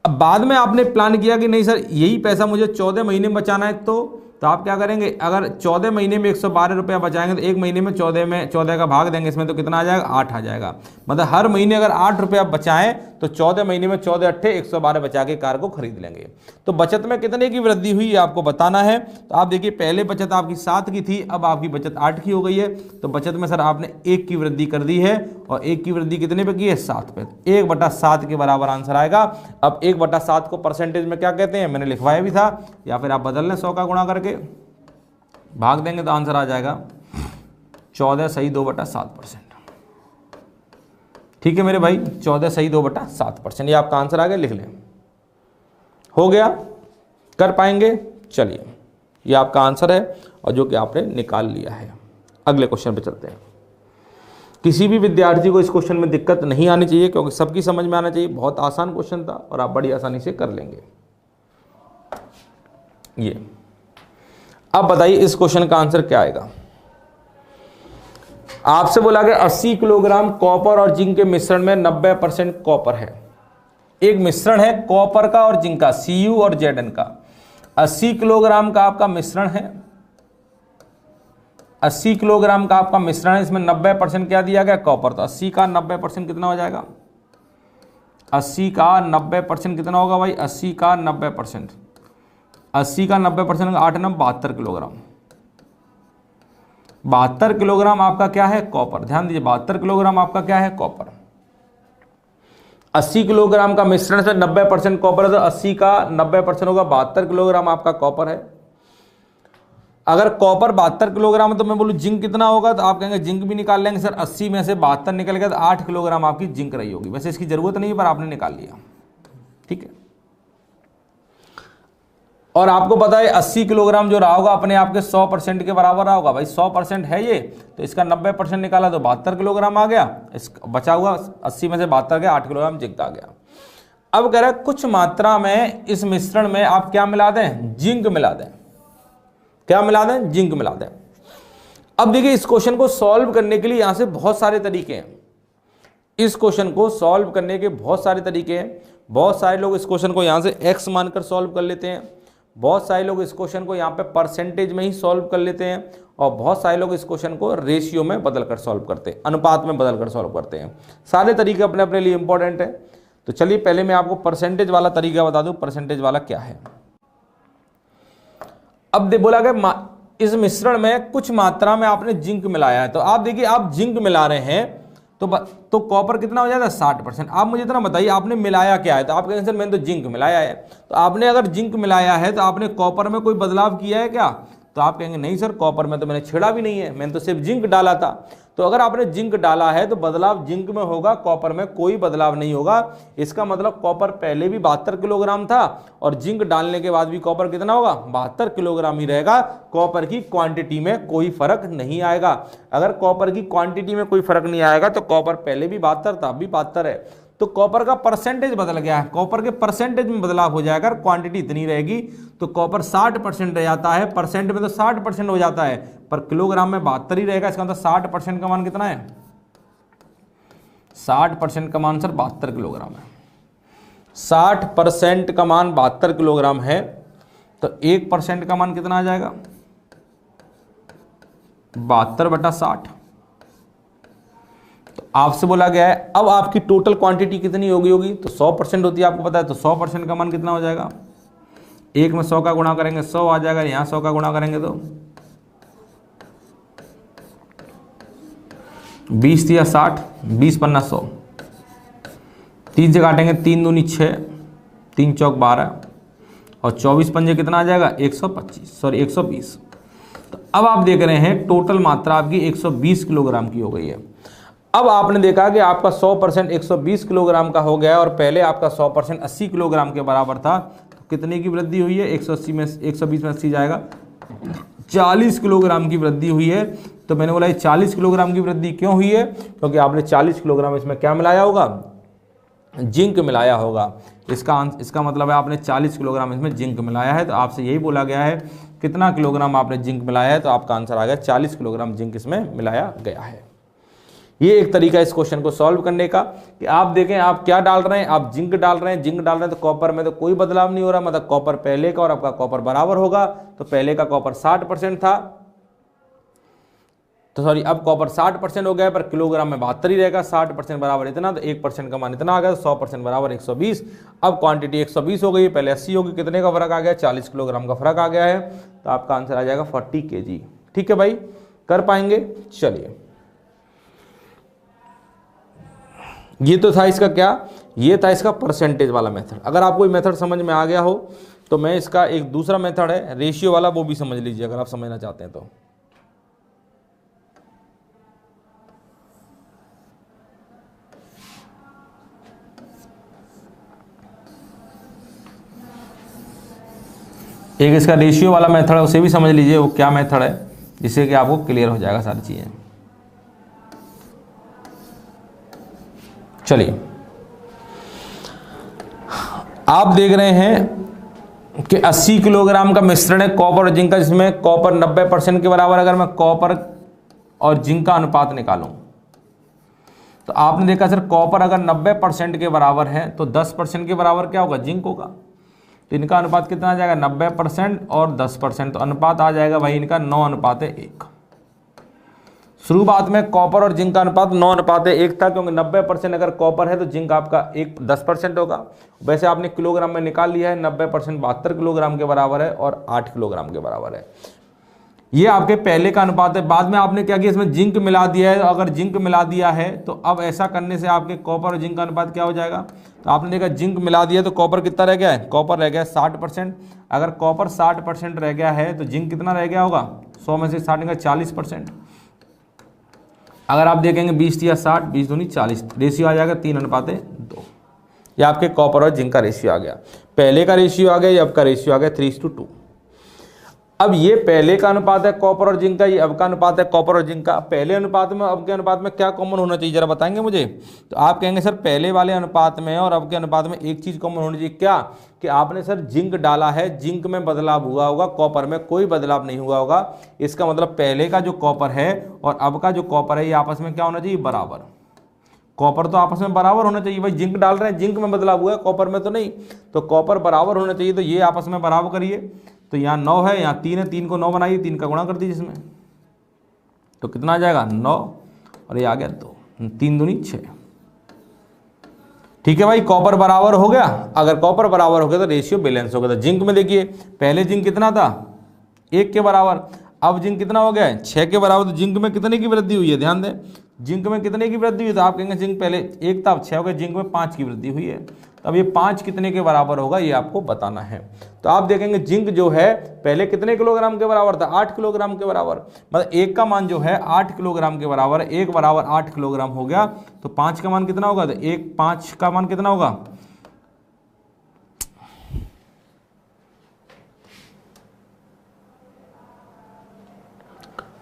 Speaker 1: अब बाद में आपने प्लान किया कि नहीं सर यही पैसा मुझे 14 महीने में बचाना है, तो आप क्या करेंगे, अगर 14 महीने में 112 रुपया बचाएंगे तो एक महीने में 14 का भाग देंगे इसमें, तो कितना आ जाएगा 8 आ जाएगा। मतलब हर महीने अगर 8 रुपया बचाएं तो 14 महीने में 14 अट्ठे 112 बचा के कार को खरीद लेंगे। तो बचत में कितने की वृद्धि हुई है आपको बताना है। तो आप देखिए पहले बचत आपकी 7 की थी, अब आपकी बचत 8 की हो गई है। तो बचत में सर आपने 1 की वृद्धि कर दी है, और 1 की वृद्धि कितने पे की है 7 पे। 1/7 के बराबर आंसर आएगा। अब 1/7 को परसेंटेज में क्या कहते हैं मैंने लिखवाया भी था, या फिर आप बदल लें 100 का गुणा करके भाग देंगे तो आंसर आ जाएगा 14 सही 2/7%। ठीक है मेरे भाई, 14 सही 2/7%, ये आपका आंसर आ गया, लिख लें। हो गया, कर पाएंगे। चलिए ये आपका आंसर है और जो कि आपने निकाल लिया है। अगले क्वेश्चन पे चलते हैं। किसी भी विद्यार्थी को इस क्वेश्चन में दिक्कत नहीं आनी चाहिए, क्योंकि सबकी समझ में आना चाहिए। बहुत आसान क्वेश्चन था और आप बड़ी आसानी से कर लेंगे। ये अब बताइए इस क्वेश्चन का आंसर क्या आएगा। आपसे बोला गया 80 किलोग्राम कॉपर और जिंक के मिश्रण में 90% कॉपर है। एक मिश्रण है कॉपर का और जिंक का, Cu और Zn का। 80 किलोग्राम का आपका मिश्रण है, 80 किलोग्राम का आपका मिश्रण है, इसमें 90% क्या दिया गया कॉपर। तो 80 का 90% कितना हो जाएगा, 80 का 90% कितना होगा भाई, 80 का 90%, 80 का 90% 8 9 72 किलोग्राम। 72 किलोग्राम आपका क्या है कॉपर। ध्यान दीजिए 72 किलोग्राम आपका क्या है कॉपर। 80 किलोग्राम का मिश्रण से 90% कॉपर है, तो 80 का 90% होगा 72 किलोग्राम आपका कॉपर है। अगर कॉपर 72 किलोग्राम है तो मैं बोलूँ जिंक कितना होगा, तो आप कहेंगे जिंक भी निकाल लेंगे सर। 80 में से 72 निकल गया तो 8 किलोग्राम आपकी जिंक रही होगी। वैसे इसकी जरूरत नहीं है पर आपने निकाल लिया, ठीक है। और आपको पता है 80 किलोग्राम जो रहा होगा अपने आप के 100% के बराबर रहा होगा। भाई 100% है ये, तो इसका 90% निकाला तो 72 किलोग्राम आ गया। इस बचा हुआ 80 में से 72 गया, 8 किलोग्राम जिंक आ गया। अब कह रहा है कुछ मात्रा में इस मिश्रण में आप क्या मिला दें, जिंक मिला दें। क्या मिला दें, जिंक मिला दें। अब देखिए इस क्वेश्चन को सॉल्व करने के लिए यहां से बहुत सारे तरीके हैं। इस क्वेश्चन को सॉल्व करने के बहुत सारे तरीके हैं। बहुत सारे लोग इस क्वेश्चन को यहां से x मानकर सॉल्व कर लेते हैं, बहुत सारे लोग इस क्वेश्चन को यहाँ पे परसेंटेज में ही सॉल्व कर लेते हैं और बहुत सारे लोग इस क्वेश्चन को रेशियो में बदल कर सॉल्व करते हैं, अनुपात में बदल कर सॉल्व करते हैं। सारे तरीके अपने अपने लिए इंपॉर्टेंट है। तो चलिए पहले मैं आपको परसेंटेज वाला तरीका बता दूं, परसेंटेज वाला क्या है। अब बोला गया इस मिश्रण में कुछ मात्रा में आपने जिंक मिलाया है, तो आप देखिए आप जिंक मिला रहे हैं तो कॉपर कितना हो जाता है 60%। आप मुझे इतना बताइए आपने मिलाया क्या है, तो आप कहेंगे सर मैंने तो जिंक मिलाया है। तो आपने अगर जिंक मिलाया है तो आपने कॉपर में कोई बदलाव किया है क्या, तो आप कहेंगे नहीं सर कॉपर में तो मैंने छेड़ा भी नहीं है, मैंने तो सिर्फ जिंक डाला था। तो अगर आपने जिंक डाला है तो बदलाव जिंक में होगा, कॉपर में कोई बदलाव नहीं होगा। इसका मतलब कॉपर पहले भी 72 किलोग्राम था और जिंक डालने के बाद भी कॉपर कितना होगा 72 किलोग्राम ही रहेगा। कॉपर की क्वांटिटी में कोई फर्क नहीं आएगा। अगर कॉपर की क्वांटिटी में कोई फर्क नहीं आएगा तो कॉपर पहले भी 72 था, अभी 72 है, तो कॉपर का परसेंटेज बदल गया है, कॉपर के परसेंटेज में बदलाव हो जाएगा। क्वांटिटी इतनी रहेगी तो कॉपर 60% रह जाता है, परसेंट में तो 60% हो जाता है, पर किलोग्राम में 72 ही रहेगा। इसका मतलब 60% का मान कितना है, 60% का मान सर 72 किलोग्राम है। 60% का मान 72 किलोग्राम है, तो 1% का मान कितना आ जाएगा 72/60। तो आपसे बोला गया है अब आपकी टोटल क्वांटिटी कितनी होगी तो 100% होती है, आपको पता है। तो 100% का मान कितना हो जाएगा, 1 में 100 का गुणा करेंगे 100 आ जाएगा, यहाँ 100 का गुणा करेंगे तो 20 या 60, 20 पन्ना 100, 3 से काटेंगे 3 दूनी 6, 3 चौक 12 और 24 पंजे कितना आ जाएगा 120। तो अब आप देख रहे हैं टोटल मात्रा आपकी 120 किलोग्राम की हो गई है। अब आपने देखा कि आपका 100% 120 किलोग्राम का हो गया और पहले आपका 100% 80 किलोग्राम के बराबर था। तो कितने की वृद्धि हुई है, 180 में 120 में 80 जाएगा, 40 किलोग्राम की वृद्धि हुई है। तो मैंने बोला ये 40 किलोग्राम की वृद्धि क्यों हुई है, क्योंकि आपने 40 किलोग्राम इसमें क्या मिलाया होगा, जिंक मिलाया होगा। इसका मतलब है आपने 40 किलोग्राम इसमें जिंक मिलाया है। तो आपसे यही बोला गया है कितना किलोग्राम आपने जिंक मिलाया है, तो आपका आंसर आ गया 40 किलोग्राम जिंक इसमें मिलाया गया है। ये एक तरीका है इस क्वेश्चन को सॉल्व करने का कि आप देखें आप क्या डाल रहे हैं, आप जिंक डाल रहे हैं, जिंक डाल रहे हैं तो कॉपर में तो कोई बदलाव नहीं हो रहा, मतलब कॉपर पहले का और आपका कॉपर बराबर होगा। तो पहले का कॉपर 60% था, तो सॉरी अब कॉपर 60% हो गया पर किलोग्राम में 72 ही रहेगा। 60% बराबर इतना, तो 1% का मान इतना आ गया, तो 100% बराबर 120। अब क्वांटिटी 120 हो गई, पहले 80 होगी, कितने का फर्क आ गया 40 किलोग्राम का फर्क आ गया है। तो आपका आंसर आ जाएगा 40 kg। ठीक है भाई, कर पाएंगे। चलिए ये तो था इसका क्या, ये था इसका परसेंटेज वाला मेथड। अगर आपको ये मेथड समझ में आ गया हो तो मैं इसका एक दूसरा मेथड है रेशियो वाला, वो भी समझ लीजिए अगर आप समझना चाहते हैं तो। एक इसका रेशियो वाला मेथड है, उसे भी समझ लीजिए वो क्या मेथड है, जिससे कि आपको क्लियर हो जाएगा सारी चीजें। चलिए आप देख रहे हैं कि 80 किलोग्राम का मिश्रण है कॉपर और जिंक का, जिसमें कॉपर 90% के बराबर। अगर मैं कॉपर और जिंक का अनुपात निकालूं तो आपने देखा सर कॉपर अगर 90% के बराबर है तो 10% के बराबर क्या होगा, जिंक होगा। तो इनका अनुपात कितना आ जाएगा 90% और 10%, तो अनुपात आ जाएगा भाई इनका 9:1। शुरुआत में कॉपर और जिंक का अनुपात 9:1 था, क्योंकि 90% अगर कॉपर है तो जिंक आपका 10% होगा। वैसे आपने किलोग्राम में निकाल लिया है, 90% 72 किलोग्राम के बराबर है और 8 किलोग्राम के बराबर है। ये आपके पहले का अनुपात है। बाद में आपने क्या किया, इसमें जिंक मिला दिया है। अगर जिंक मिला दिया है तो अब ऐसा करने से आपके कॉपर और जिंक का अनुपात क्या हो जाएगा, तो आपने देखा जिंक मिला दिया तो कॉपर कितना रह गया है, कॉपर रह गया 60%। अगर कॉपर 60% रह गया है तो जिंक कितना रह गया होगा, 100 में से 60 का 40%। अगर आप देखेंगे 20 या 60, 20 दूनी 40, रेशियो आ जाएगा 3:2। ये आपके कॉपर और जिंक का रेशियो आ गया। पहले का रेशियो आ गया, ये अब का रेशियो आ गया 3:2। अब ये पहले का अनुपात है कॉपर और जिंक का, ये अब का अनुपात है कॉपर और जिंक का। पहले अनुपात में अब के अनुपात में क्या कॉमन होना चाहिए, जरा बताएंगे मुझे। तो आप कहेंगे सर पहले वाले अनुपात में और अब के अनुपात में एक चीज कॉमन होनी चाहिए, क्या, कि आपने सर जिंक डाला है, जिंक में बदलाव हुआ होगा, कॉपर में कोई बदलाव नहीं हुआ होगा। इसका मतलब पहले का जो कॉपर है और अब का जो कॉपर है ये आपस में क्या होना चाहिए, बराबर। कॉपर तो आपस में बराबर होना चाहिए भाई, जिंक डाल रहे हैं, जिंक में बदलाव हुआ है, कॉपर में तो नहीं, तो कॉपर बराबर होना चाहिए, तो ये आपस में बराबर करिए। तो यहाँ 9 है, यहाँ 3 है, 3 को 9 बनाइए, 3 का गुणा कर दीजिए इसमें, तो कितना आ जाएगा 9, और ये आ गया 2, 3 दूनी 6। ठीक है भाई, कॉपर बराबर हो गया। अगर कॉपर बराबर हो गया तो रेशियो बैलेंस हो गया। तो जिंक में देखिए पहले जिंक कितना था 1 के बराबर, अब जिंक कितना हो गया है 6 के बराबर। तो जिंक में कितने की वृद्धि हुई है, ध्यान दें, जिंक में कितने की वृद्धि हुई, तो आप कहेंगे जिंक पहले 1 था अब 6 हो गया, जिंक में 5 की वृद्धि हुई है। तो अब ये 5 कितने के बराबर होगा ये आपको बताना है। तो आप देखेंगे जिंक जो है पहले कितने किलोग्राम के बराबर था, 8 किलोग्राम के बराबर, मतलब 1 का मान जो है 8 किलोग्राम के बराबर है, 1 बराबर 8 किलोग्राम हो गया। तो 5 का मान कितना होगा, तो 5 का मान कितना होगा,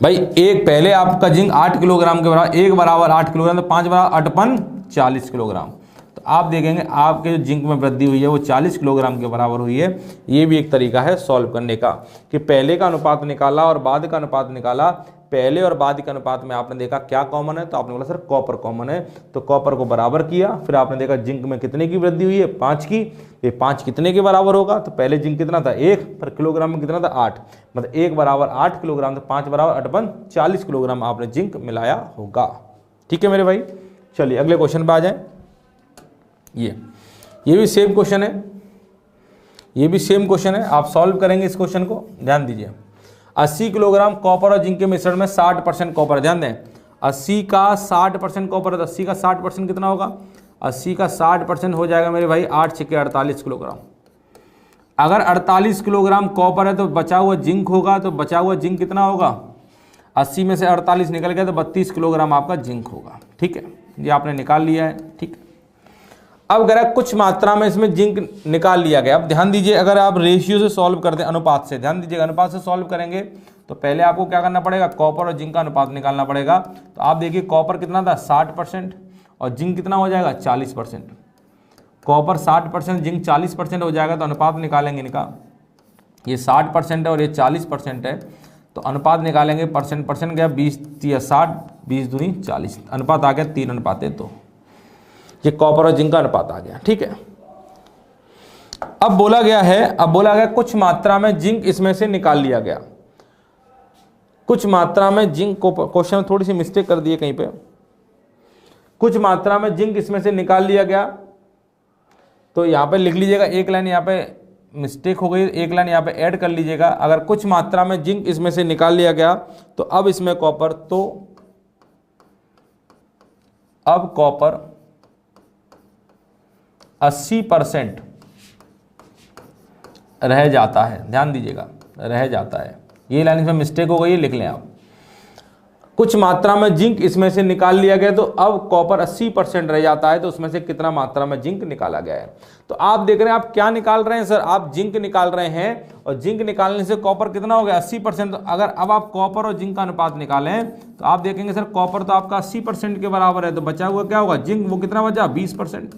Speaker 1: भाई एक पहले आपका जिंक 8 किलोग्राम के बराबर, 1 बराबर 8 किलोग्राम, तो 5 बराबर 8 अपन 40 किलोग्राम। तो आप देखेंगे आपके जो जिंक में वृद्धि हुई है वो 40 किलोग्राम के बराबर हुई है। ये भी एक तरीका है सॉल्व करने का, कि पहले का अनुपात निकाला और बाद का अनुपात निकाला। पहले और बाद के अनुपात में आपने देखा क्या कॉमन है, तो आपने बोला सर कॉपर कॉमन है, तो कॉपर को बराबर किया। फिर आपने देखा जिंक में कितने की वृद्धि हुई है 5 की, ये 5 कितने के बराबर होगा, तो पहले जिंक कितना था 1 पर किलोग्राम में कितना था 8, मतलब 1 बराबर 8 किलोग्राम, तो 5 बराबर 8 40 किलोग्राम आपने जिंक मिलाया होगा। ठीक है मेरे भाई, चलिए अगले क्वेश्चन पे आ जाए। ये भी सेम क्वेश्चन है, ये भी सेम क्वेश्चन है, आप सॉल्व करेंगे इस क्वेश्चन को। ध्यान दीजिए 80 किलोग्राम कॉपर और जिंक के मिश्रण में 60% कॉपर, ध्यान दें 80 का 60% कॉपर है, तो 80 का 60% कितना होगा, 80 का 60% हो जाएगा मेरे भाई 8 छक्के 48 किलोग्राम। अगर 48 किलोग्राम कॉपर है तो बचा हुआ जिंक होगा, तो बचा हुआ जिंक कितना होगा, 80 में से 48 निकल गया तो 32 किलोग्राम आपका जिंक होगा। ठीक है, ये आपने निकाल लिया है। ठीक है, अब अगर कुछ मात्रा में इसमें जिंक निकाल लिया गया। अब ध्यान दीजिए अगर आप रेशियो से सॉल्व करते हैं, अनुपात से, ध्यान दीजिए अनुपात से सॉल्व करेंगे तो पहले आपको क्या करना पड़ेगा, कॉपर और जिंक का अनुपात निकालना पड़ेगा। तो आप देखिए कॉपर कितना था 60% और जिंक कितना हो जाएगा 40%। कॉपर 60%, जिंक 40% हो जाएगा, तो अनुपात निकालेंगे इनका, ये 60% है और ये 40% है, तो अनुपात निकालेंगे, परसेंट गया 20 या 60, 20 दूनी 40, अनुपात आ गया 3:2। ये कॉपर और जिंक का अनुपात आ गया। ठीक है, अब बोला गया कुछ मात्रा में जिंक इसमें से निकाल लिया गया। कुछ मात्रा में जिंक को, क्वेश्चन में थोड़ी सी मिस्टेक कर दी है कहीं पे, कुछ मात्रा में जिंक इसमें से निकाल लिया गया, तो यहां पे लिख लीजिएगा, एक लाइन यहां पे मिस्टेक हो गई, एक लाइन यहां पे ऐड कर लीजिएगा। अगर कुछ मात्रा में जिंक इसमें से निकाल लिया गया तो अब इसमें कॉपर, तो अब कॉपर 80% रह जाता है। ध्यान दीजिएगा रह जाता है, ये लाइन इसमें मिस्टेक हो गई है, लिख लें आप। कुछ मात्रा में जिंक इसमें से निकाल लिया गया, तो अब कॉपर 80% रह जाता है, तो उसमें से कितना मात्रा में जिंक निकाला गया है। तो आप देख रहे हैं आप क्या निकाल रहे हैं सर, आप जिंक निकाल रहे हैं, और जिंक निकालने से कॉपर कितना हो गया 80%। तो अगर अब आप कॉपर और जिंक का अनुपात निकालें तो आप देखेंगे सर कॉपर तो आपका 80% के बराबर है, तो बचा हुआ क्या होगा जिंक, वो कितना बचा 20%।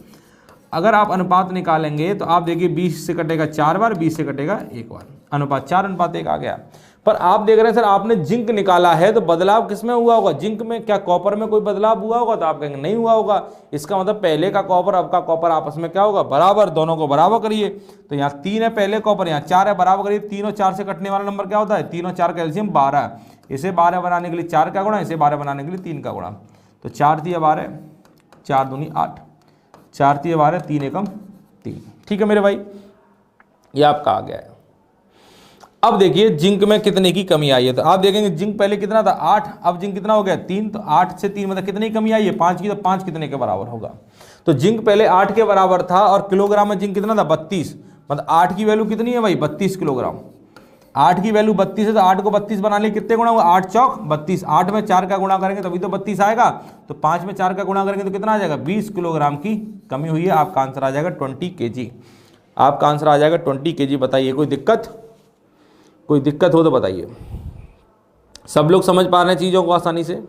Speaker 1: अगर आप अनुपात निकालेंगे तो आप देखिए 20 से कटेगा 4 बार, 20 से कटेगा 1 बार, अनुपात 4:1 आ गया। पर आप देख रहे हैं सर आपने जिंक निकाला है, तो बदलाव किसमें हुआ होगा, जिंक में, क्या कॉपर में कोई बदलाव हुआ होगा, तो आप कहेंगे नहीं हुआ होगा। इसका मतलब पहले का कॉपर अब का कॉपर आपस में क्या होगा बराबर, दोनों को बराबर करिए। तो यहाँ 3 है पहले कॉपर, यहाँ 4 है, बराबर करिए। 3 और 4 से कटने वाला नंबर क्या होता है, 3 और 4 का एलसीएम 12, इसे 12 बनाने के लिए 4 का गुणा, इसे 12 बनाने के लिए 3 का गुणा। तो 4 3 12, 4 दूनी 8, 4 3 12, 3 एकम 3। ठीक है मेरे भाई, ये आपका आ गया है। अब देखिए जिंक में कितने की कमी आई है, तो आप देखेंगे जिंक पहले कितना था 8, अब जिंक कितना हो गया 3, तो 8 से 3 मतलब कितनी कमी आई है 5 की, तो 5 कितने के बराबर होगा, तो जिंक पहले 8 के बराबर था और किलोग्राम में जिंक कितना था 32, मतलब 8 की वैल्यू कितनी है भाई 32 किलोग्राम। 8 की वैल्यू 32 है, तो 8 को 32 बनाने कितने गुणा होगा, 8 चौक 32, 8 में 4 का गुणा करेंगे तभी तो 32 आएगा, तो 5 में 4 का गुणा करेंगे तो कितना आ जाएगा 20 किलोग्राम की कमी हुई है। आपका आंसर आ जाएगा 20 kg, आपका आंसर आ जाएगा 20 kg। बताइए कोई दिक्कत, कोई दिक्कत हो तो बताइए। सब लोग समझ पा रहे हैं चीज़ों को आसानी से।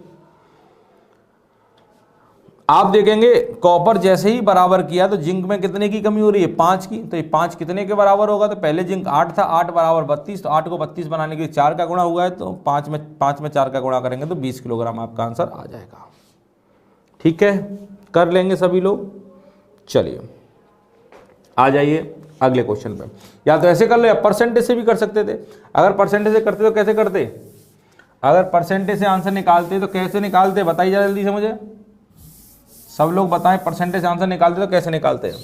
Speaker 1: आप देखेंगे कॉपर जैसे ही बराबर किया तो जिंक में कितने की कमी हो रही है 5 की, तो ये 5 कितने के बराबर होगा, तो पहले जिंक 8 था, 8 बराबर 32, तो 8 को 32 बनाने के लिए 4 का गुणा हुआ है, तो 5 में 4 का गुणा करेंगे तो 20 किलोग्राम आपका आंसर आ जाएगा। ठीक है, कर लेंगे सभी लोग। चलिए आ जाइए अगले क्वेश्चन पे। या तो ऐसे कर लो या परसेंटेज से भी कर सकते थे। अगर परसेंटेज से करते तो कैसे करते? अगर परसेंटेज से आंसर निकालते तो कैसे निकालते, बताइए जल्दी से मुझे, सब लोग बताएं। परसेंटेज से आंसर निकालते तो कैसे निकालते?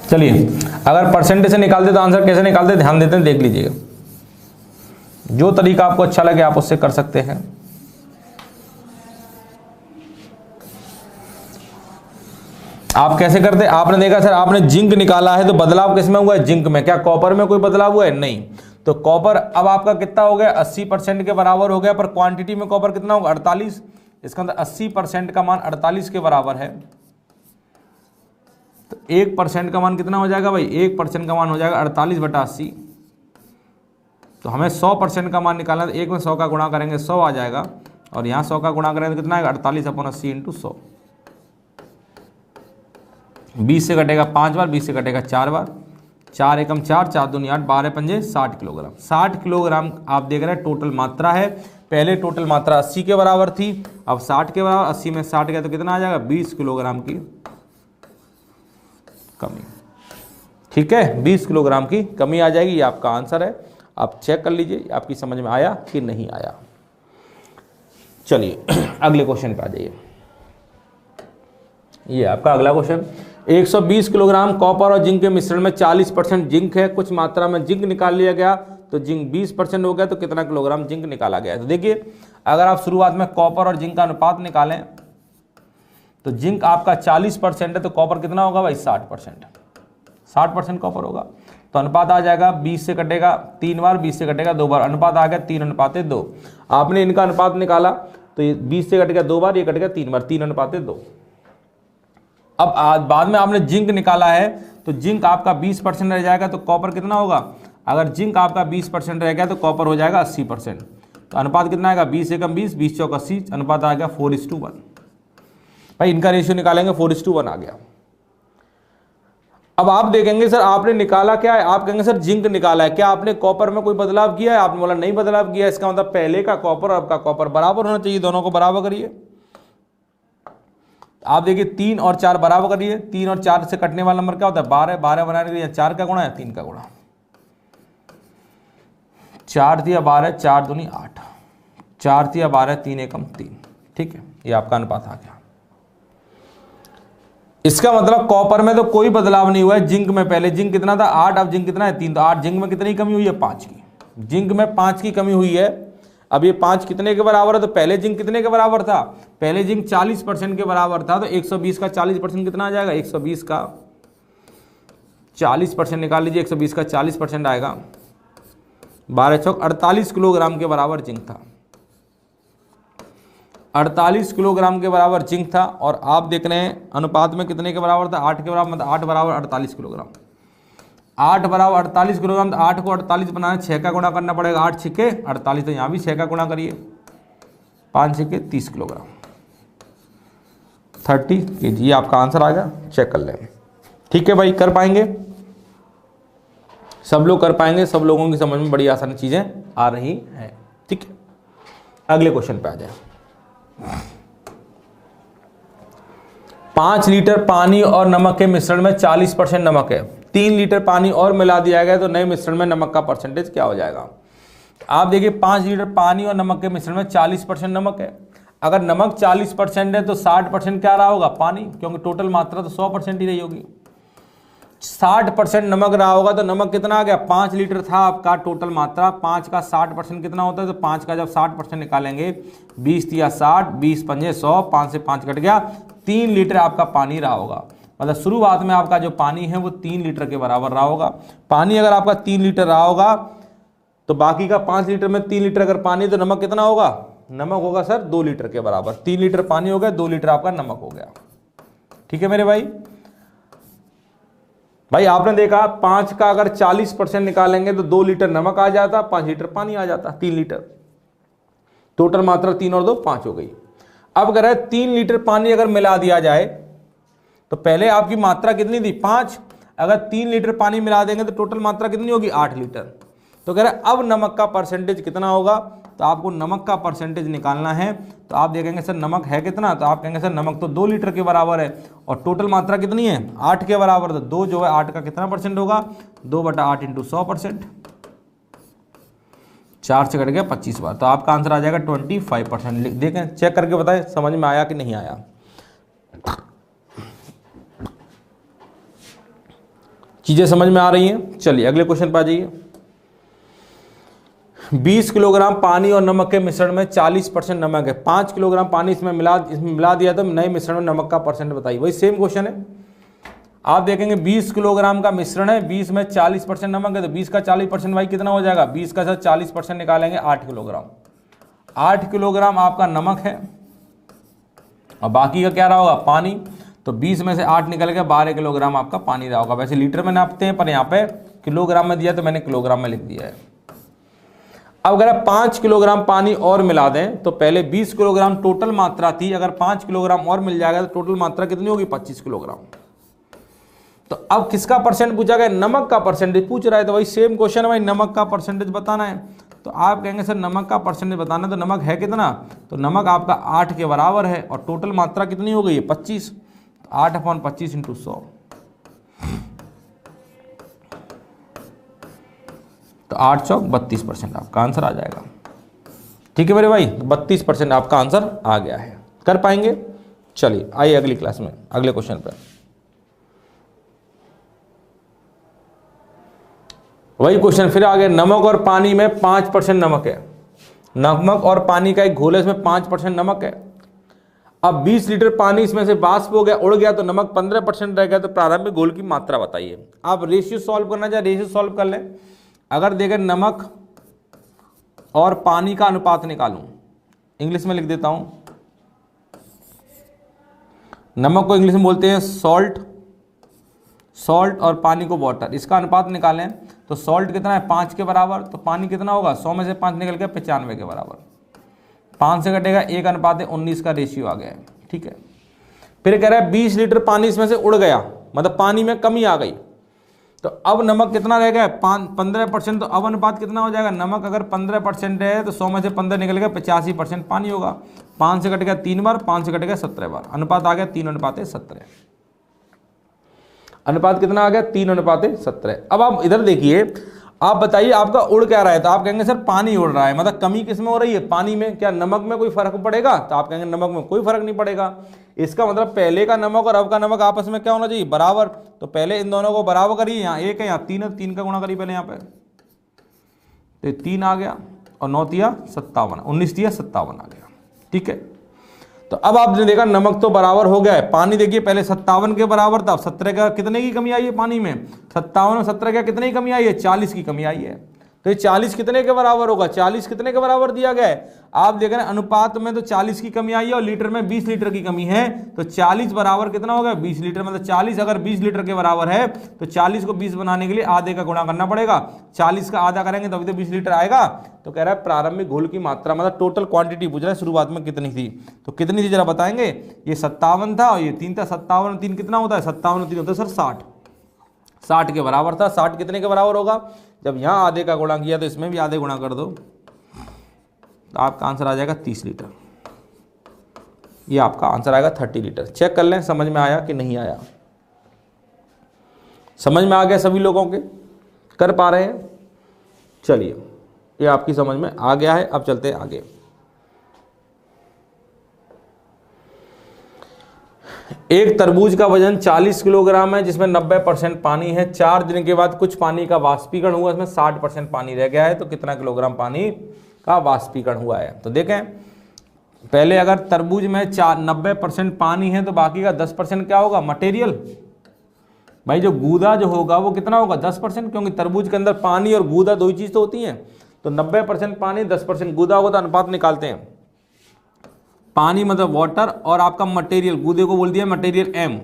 Speaker 1: चलिए अगर परसेंटेज से निकालते तो आंसर कैसे निकालते, ध्यान देते हैं, देख लीजिएगा। जो तरीका आपको अच्छा लगे आप उससे कर सकते हैं। आप कैसे करते? आपने देखा सर, आपने जिंक निकाला है तो बदलाव किसमें हुआ है? जिंक में। क्या कॉपर में कोई बदलाव हुआ है? नहीं। तो कॉपर अब आपका कितना हो गया? 80% के बराबर हो गया, पर क्वांटिटी में कॉपर कितना होगा? 48। इसका मतलब 80% का मान 48 के बराबर है। तो 1% का मान कितना हो जाएगा भाई? 1% का मान हो जाएगा 48/80। तो हमें 100% का मान निकालना है, तो 1 में 100 का गुणा करेंगे 100 आ जाएगा, और यहाँ 100 का गुणा करेंगे तो कितना आएगा? 48/80 × 100। 20 से कटेगा 5 बार, 20 से कटेगा 4 बार, 4 एकम 4, 4 दूनी 8, 12 पंजे 60 किलोग्राम। 60 किलोग्राम आप देख रहे हैं टोटल मात्रा है। पहले टोटल मात्रा 80 के बराबर थी, अब 60 के बराबर। 80 में 60 गया तो कितना आ जाएगा? 20 किलोग्राम की कमी। ठीक है, 20 किलोग्राम की कमी आ जाएगी। ये आपका आंसर है। आप चेक कर लीजिए आपकी समझ में आया कि नहीं आया। चलिए अगले क्वेश्चन पे आ जाइए। ये आपका अगला क्वेश्चन। 120 किलोग्राम कॉपर और जिंक के मिश्रण में 40% जिंक है। कुछ मात्रा में जिंक निकाल लिया गया तो जिंक 20% हो गया, तो कितना किलोग्राम जिंक निकाला गया? तो देखिए अगर आप शुरुआत में कॉपर और जिंक का अनुपात निकालें तो जिंक आपका 40% है, तो कॉपर कितना होगा भाई? 60%। 60% कॉपर होगा, तो अनुपात आ जाएगा 20 से कटेगा 3 बार, 20 से कटेगा 2 बार, अनुपात आ गया 3:2। आपने इनका अनुपात निकाला तो ये 20 से कट गया 2 बार, ये कट गया 3 बार, 3:2। अब बाद में आपने जिंक निकाला है तो जिंक आपका 20% रह जाएगा, तो कॉपर कितना होगा? अगर जिंक आपका 20% रह गया तो कॉपर हो जाएगा 80%। तो अनुपात कितना आएगा? 20 एकम 20, 20 चौक 80, अनुपात आ गया 4:1। भाई इनका रेशियो निकालेंगे 4:1 आ गया। अब आप देखेंगे सर आपने निकाला क्या है? आप कहेंगे सर जिंक निकाला है, क्या आपने कॉपर में कोई बदलाव किया है? आपने बोला नहीं बदलाव किया। इसका मतलब पहले का कॉपर और अब का कॉपर बराबर होना चाहिए, दोनों को बराबर करिए। आप देखिए 3 और 4 बराबर करिए। 3 और 4 से कटने वाला नंबर क्या होता है? 12। 12 बनाने के लिए 4 का गुणा या 3 का गुणा। 4 दिया 12, 4 दूनी 8, 4 दिया 12, 3 एकम 3। ठीक है, ये आपका अनुपात आ गया। इसका मतलब कॉपर में तो कोई बदलाव नहीं हुआ है। जिंक में पहले जिंक कितना था? 8, अब जिंक कितना है? 3। तो 8 जिंक में कितनी कमी हुई है? 5 की। जिंक में 5 की कमी हुई है। अब ये 5 कितने के बराबर है? तो पहले जिंक कितने के बराबर था? पहले जिंक 40% के बराबर था, तो 120 का 40% कितना आ जाएगा? 120 का 40% निकाल लीजिए, 120 का 40% आएगा 12 चौक 48 किलोग्राम के बराबर जिंक था। 48 किलोग्राम के बराबर जिंक था, और आप देख रहे हैं अनुपात में कितने के बराबर था? 8 के बराबर, मतलब 8 बराबर 48 किलोग्राम। 8 बराबर 48 किलोग्राम, तो 8 को 48 बनाना, 6 का गुणा करना पड़ेगा। 8 छिके 48, तो यहाँ भी 6 का गुणा करिए, 5 छिके 30 किलोग्राम, 30 kg। ये आपका आंसर आ गया, चेक कर लें। ठीक है भाई, कर पाएंगे? सब लोग कर पाएंगे? सब लोगों की समझ में बड़ी आसान चीज़ें आ रही हैं। ठीक है, अगले क्वेश्चन पे आ जाए। 5 लीटर पानी और नमक के मिश्रण में 40% नमक है। 3 लीटर पानी और मिला दिया गया तो नए मिश्रण में नमक का परसेंटेज क्या हो जाएगा? आप देखिए 5 लीटर पानी और नमक के मिश्रण में 40% नमक है। अगर नमक 40% है तो 60% क्या रहा होगा? पानी, क्योंकि टोटल मात्रा तो 100% ही रही होगी। 60% नमक रहा होगा, तो नमक कितना आ गया? 5 लीटर था आपका टोटल मात्रा, 5 का 60% कितना होता है? तो 5 का जब 60% निकालेंगे, 20 या 60, 20 पंजे 100, 5 से 5 कट गया, 3 लीटर आपका पानी रहा होगा। मतलब शुरुआत में आपका जो पानी है वो 3 लीटर के बराबर रहा होगा। पानी अगर आपका 3 लीटर रहा होगा तो बाकी का 5 लीटर में 3 लीटर अगर पानी, तो नमक कितना होगा? नमक होगा सर 2 लीटर के बराबर। 3 लीटर पानी हो गया, 2 लीटर आपका नमक हो गया। ठीक है मेरे भाई? भाई आपने देखा 5 का अगर 40% निकालेंगे तो 2 लीटर नमक आ जाता, 5 लीटर पानी आ जाता, 3 लीटर। टोटल मात्रा 3 और 2 5 हो गई। अब अगर 3 लीटर पानी अगर मिला दिया जाए तो पहले आपकी मात्रा कितनी थी 5, अगर 3 लीटर पानी मिला देंगे तो टोटल मात्रा कितनी होगी 8 लीटर। तो कह रहे अब नमक का परसेंटेज कितना होगा, तो आपको नमक का परसेंटेज निकालना है। तो आप देखेंगे सर नमक है कितना, तो आप कहेंगे सर नमक तो 2 लीटर के बराबर है और टोटल मात्रा कितनी है 8 के बराबर, तो 2 जो है 8 का कितना परसेंट होगा 2/8 इंटू 100%, 4 से कट गया 25 बार, तो आपका आंसर आ जाएगा 25%। देखें चेक करके बताएं समझ में आया कि नहीं आया। चीजें समझ में आ रही हैं। चलिए अगले क्वेश्चन पर आ जाइए। 20 किलोग्राम पानी और नमक के मिश्रण में 40% नमक है। 5 किलोग्राम पानी इसमें मिला दिया तो नए मिश्रण में नमक का परसेंट बताइए। वही सेम क्वेश्चन है। आप देखेंगे 20 किलोग्राम का मिश्रण है, 20 में 40% नमक है, तो 20 का 40% भाई कितना हो जाएगा, 20 का सर 40% निकालेंगे 8 किलोग्राम। 8 किलोग्राम आपका नमक है और बाकी का क्या रहा होगा पानी, तो 20 में से 8 निकल गया 12 किलोग्राम आपका पानी रहा होगा। वैसे लीटर में नापते हैं पर यहाँ पे किलोग्राम में दिया तो मैंने किलोग्राम में लिख दिया है। अब अगर 5 किलोग्राम पानी और मिला दें तो पहले 20 किलोग्राम टोटल मात्रा थी, अगर 5 किलोग्राम और मिल जाएगा तो टोटल मात्रा कितनी होगी 25 किलोग्राम। तो अब किसका परसेंट पूछा गया, नमक का परसेंटेज पूछ रहा है। तो वही सेम क्वेश्चन है भाई, नमक का परसेंटेज बताना है। तो आप कहेंगे सर नमक का परसेंटेज बताना है, तो नमक है कितना, तो नमक आपका 8 के बराबर है और टोटल मात्रा कितनी हो गई है 25, 8/25 इंटू 100, तो 8 चौक 32% आपका आंसर आ जाएगा। ठीक है मेरे भाई, 32% आपका आंसर आ गया है। कर पाएंगे। चलिए आइए अगली क्लास में अगले क्वेश्चन पर। वही क्वेश्चन फिर आ गया, नमक और पानी में 5% नमक है। नमक और पानी का एक घोल है, इसमें 5% नमक है। अब 20 लीटर पानी इसमें से वाष्प हो गया, उड़ गया, तो नमक 15% रह गया। तो प्रारंभिक घोल की मात्रा बताइए। आप रेशियो सॉल्व करना चाहे रेशियो सॉल्व कर लें। अगर देखें नमक और पानी का अनुपात निकालूं, इंग्लिश में लिख देता हूं। नमक को इंग्लिश में बोलते हैं सॉल्ट, सॉल्ट और पानी को वाटर। इसका अनुपात निकालें तो सॉल्ट कितना है 5 के बराबर, तो पानी कितना होगा 100 में से 5 निकल गया 95 के बराबर। 5 से कटेगा 1/19 का रेशियो आ गया है। ठीक है, फिर कह रहा है 20 लीटर पानी इसमें से उड़ गया, मतलब पानी में कमी आ गई। तो अब नमक कितना रह गया 15%, तो अब अनुपात कितना हो जाएगा, नमक अगर 15% है तो 100 में से 15 निकल गया 85% पानी होगा। 5 से कट गया 3 बार, 5 से कट गया 17 बार, अनुपात आ गया 3:17। अनुपात कितना आ गया 3:17। अब आप इधर देखिए, आप बताइए आपका उड़ क्या रहा है, तो आप कहेंगे सर पानी उड़ रहा है, मतलब कमी किस में हो रही है पानी में, क्या नमक में कोई फर्क पड़ेगा, तो आप कहेंगे नमक में कोई फर्क नहीं पड़ेगा। इसका मतलब पहले का नमक और अब का नमक आपस में क्या होना चाहिए बराबर। तो पहले इन दोनों को बराबर करिए, यहाँ 1 है यहाँ 3 है, 3 का गुणा करिए पहले यहाँ पे, तो 3 आ गया और 9 तिया 57, 19 तिया 57 आ गया। ठीक है, तो अब आपने देखा नमक तो बराबर हो गया है, पानी देखिए पहले 57 के बराबर था, 17 का कितने की कमी आई है पानी में, 57 और 17 का कितने की कमी आई है 40 की कमी आई है। तो ये 40 कितने के बराबर होगा, 40 कितने के बराबर दिया गया है, आप देख रहे हैं अनुपात में तो 40 की कमी आई है और लीटर में 20 लीटर की कमी है। तो 40 बराबर कितना हो गया 20 लीटर, मतलब 40 अगर 20 लीटर के बराबर है तो 40 को 20 बनाने के लिए आधे का गुणा करना पड़ेगा। 40 का आधा करेंगे तभी तो 20 लीटर आएगा। तो कह रहा है प्रारंभिक घोल की मात्रा, मतलब टोटल क्वांटिटी पूछ रहा है शुरुआत में कितनी थी, तो कितनी थी जरा बताएंगे। ये 57 था और ये 3 था, 57 और 3 कितना होता है, 57 और 3 होता है सर 60, 60 के बराबर था। 60 कितने के बराबर होगा, जब यहाँ आधे का गुणा किया तो इसमें भी आधे गुणा कर दो, तो आपका आंसर आ जाएगा 30 लीटर। ये आपका आंसर आएगा 30 लीटर। चेक कर लें समझ में आया कि नहीं आया। समझ में आ गया सभी लोगों के, कर पा रहे हैं। चलिए ये आपकी समझ में आ गया है। अब चलते हैं आगे। एक तरबूज का वजन 40 किलोग्राम है जिसमें 90% पानी है। 4 दिन के बाद कुछ पानी का वाष्पीकरण हुआ, इसमें 60% पानी रह गया है, तो कितना किलोग्राम पानी का वाष्पीकरण हुआ है। तो देखें पहले अगर तरबूज में 90% पानी है तो बाकी का 10% क्या होगा मटेरियल। भाई जो गूदा जो होगा वो कितना होगा 10%, क्योंकि तरबूज के अंदर पानी और गूदा दो ही चीज तो होती हैं। तो 90% पानी 10% गूदा होगा, तो अनुपात निकालते हैं। पानी मतलब वाटर और आपका मटेरियल, गूदे को बोल दिया मटेरियल m,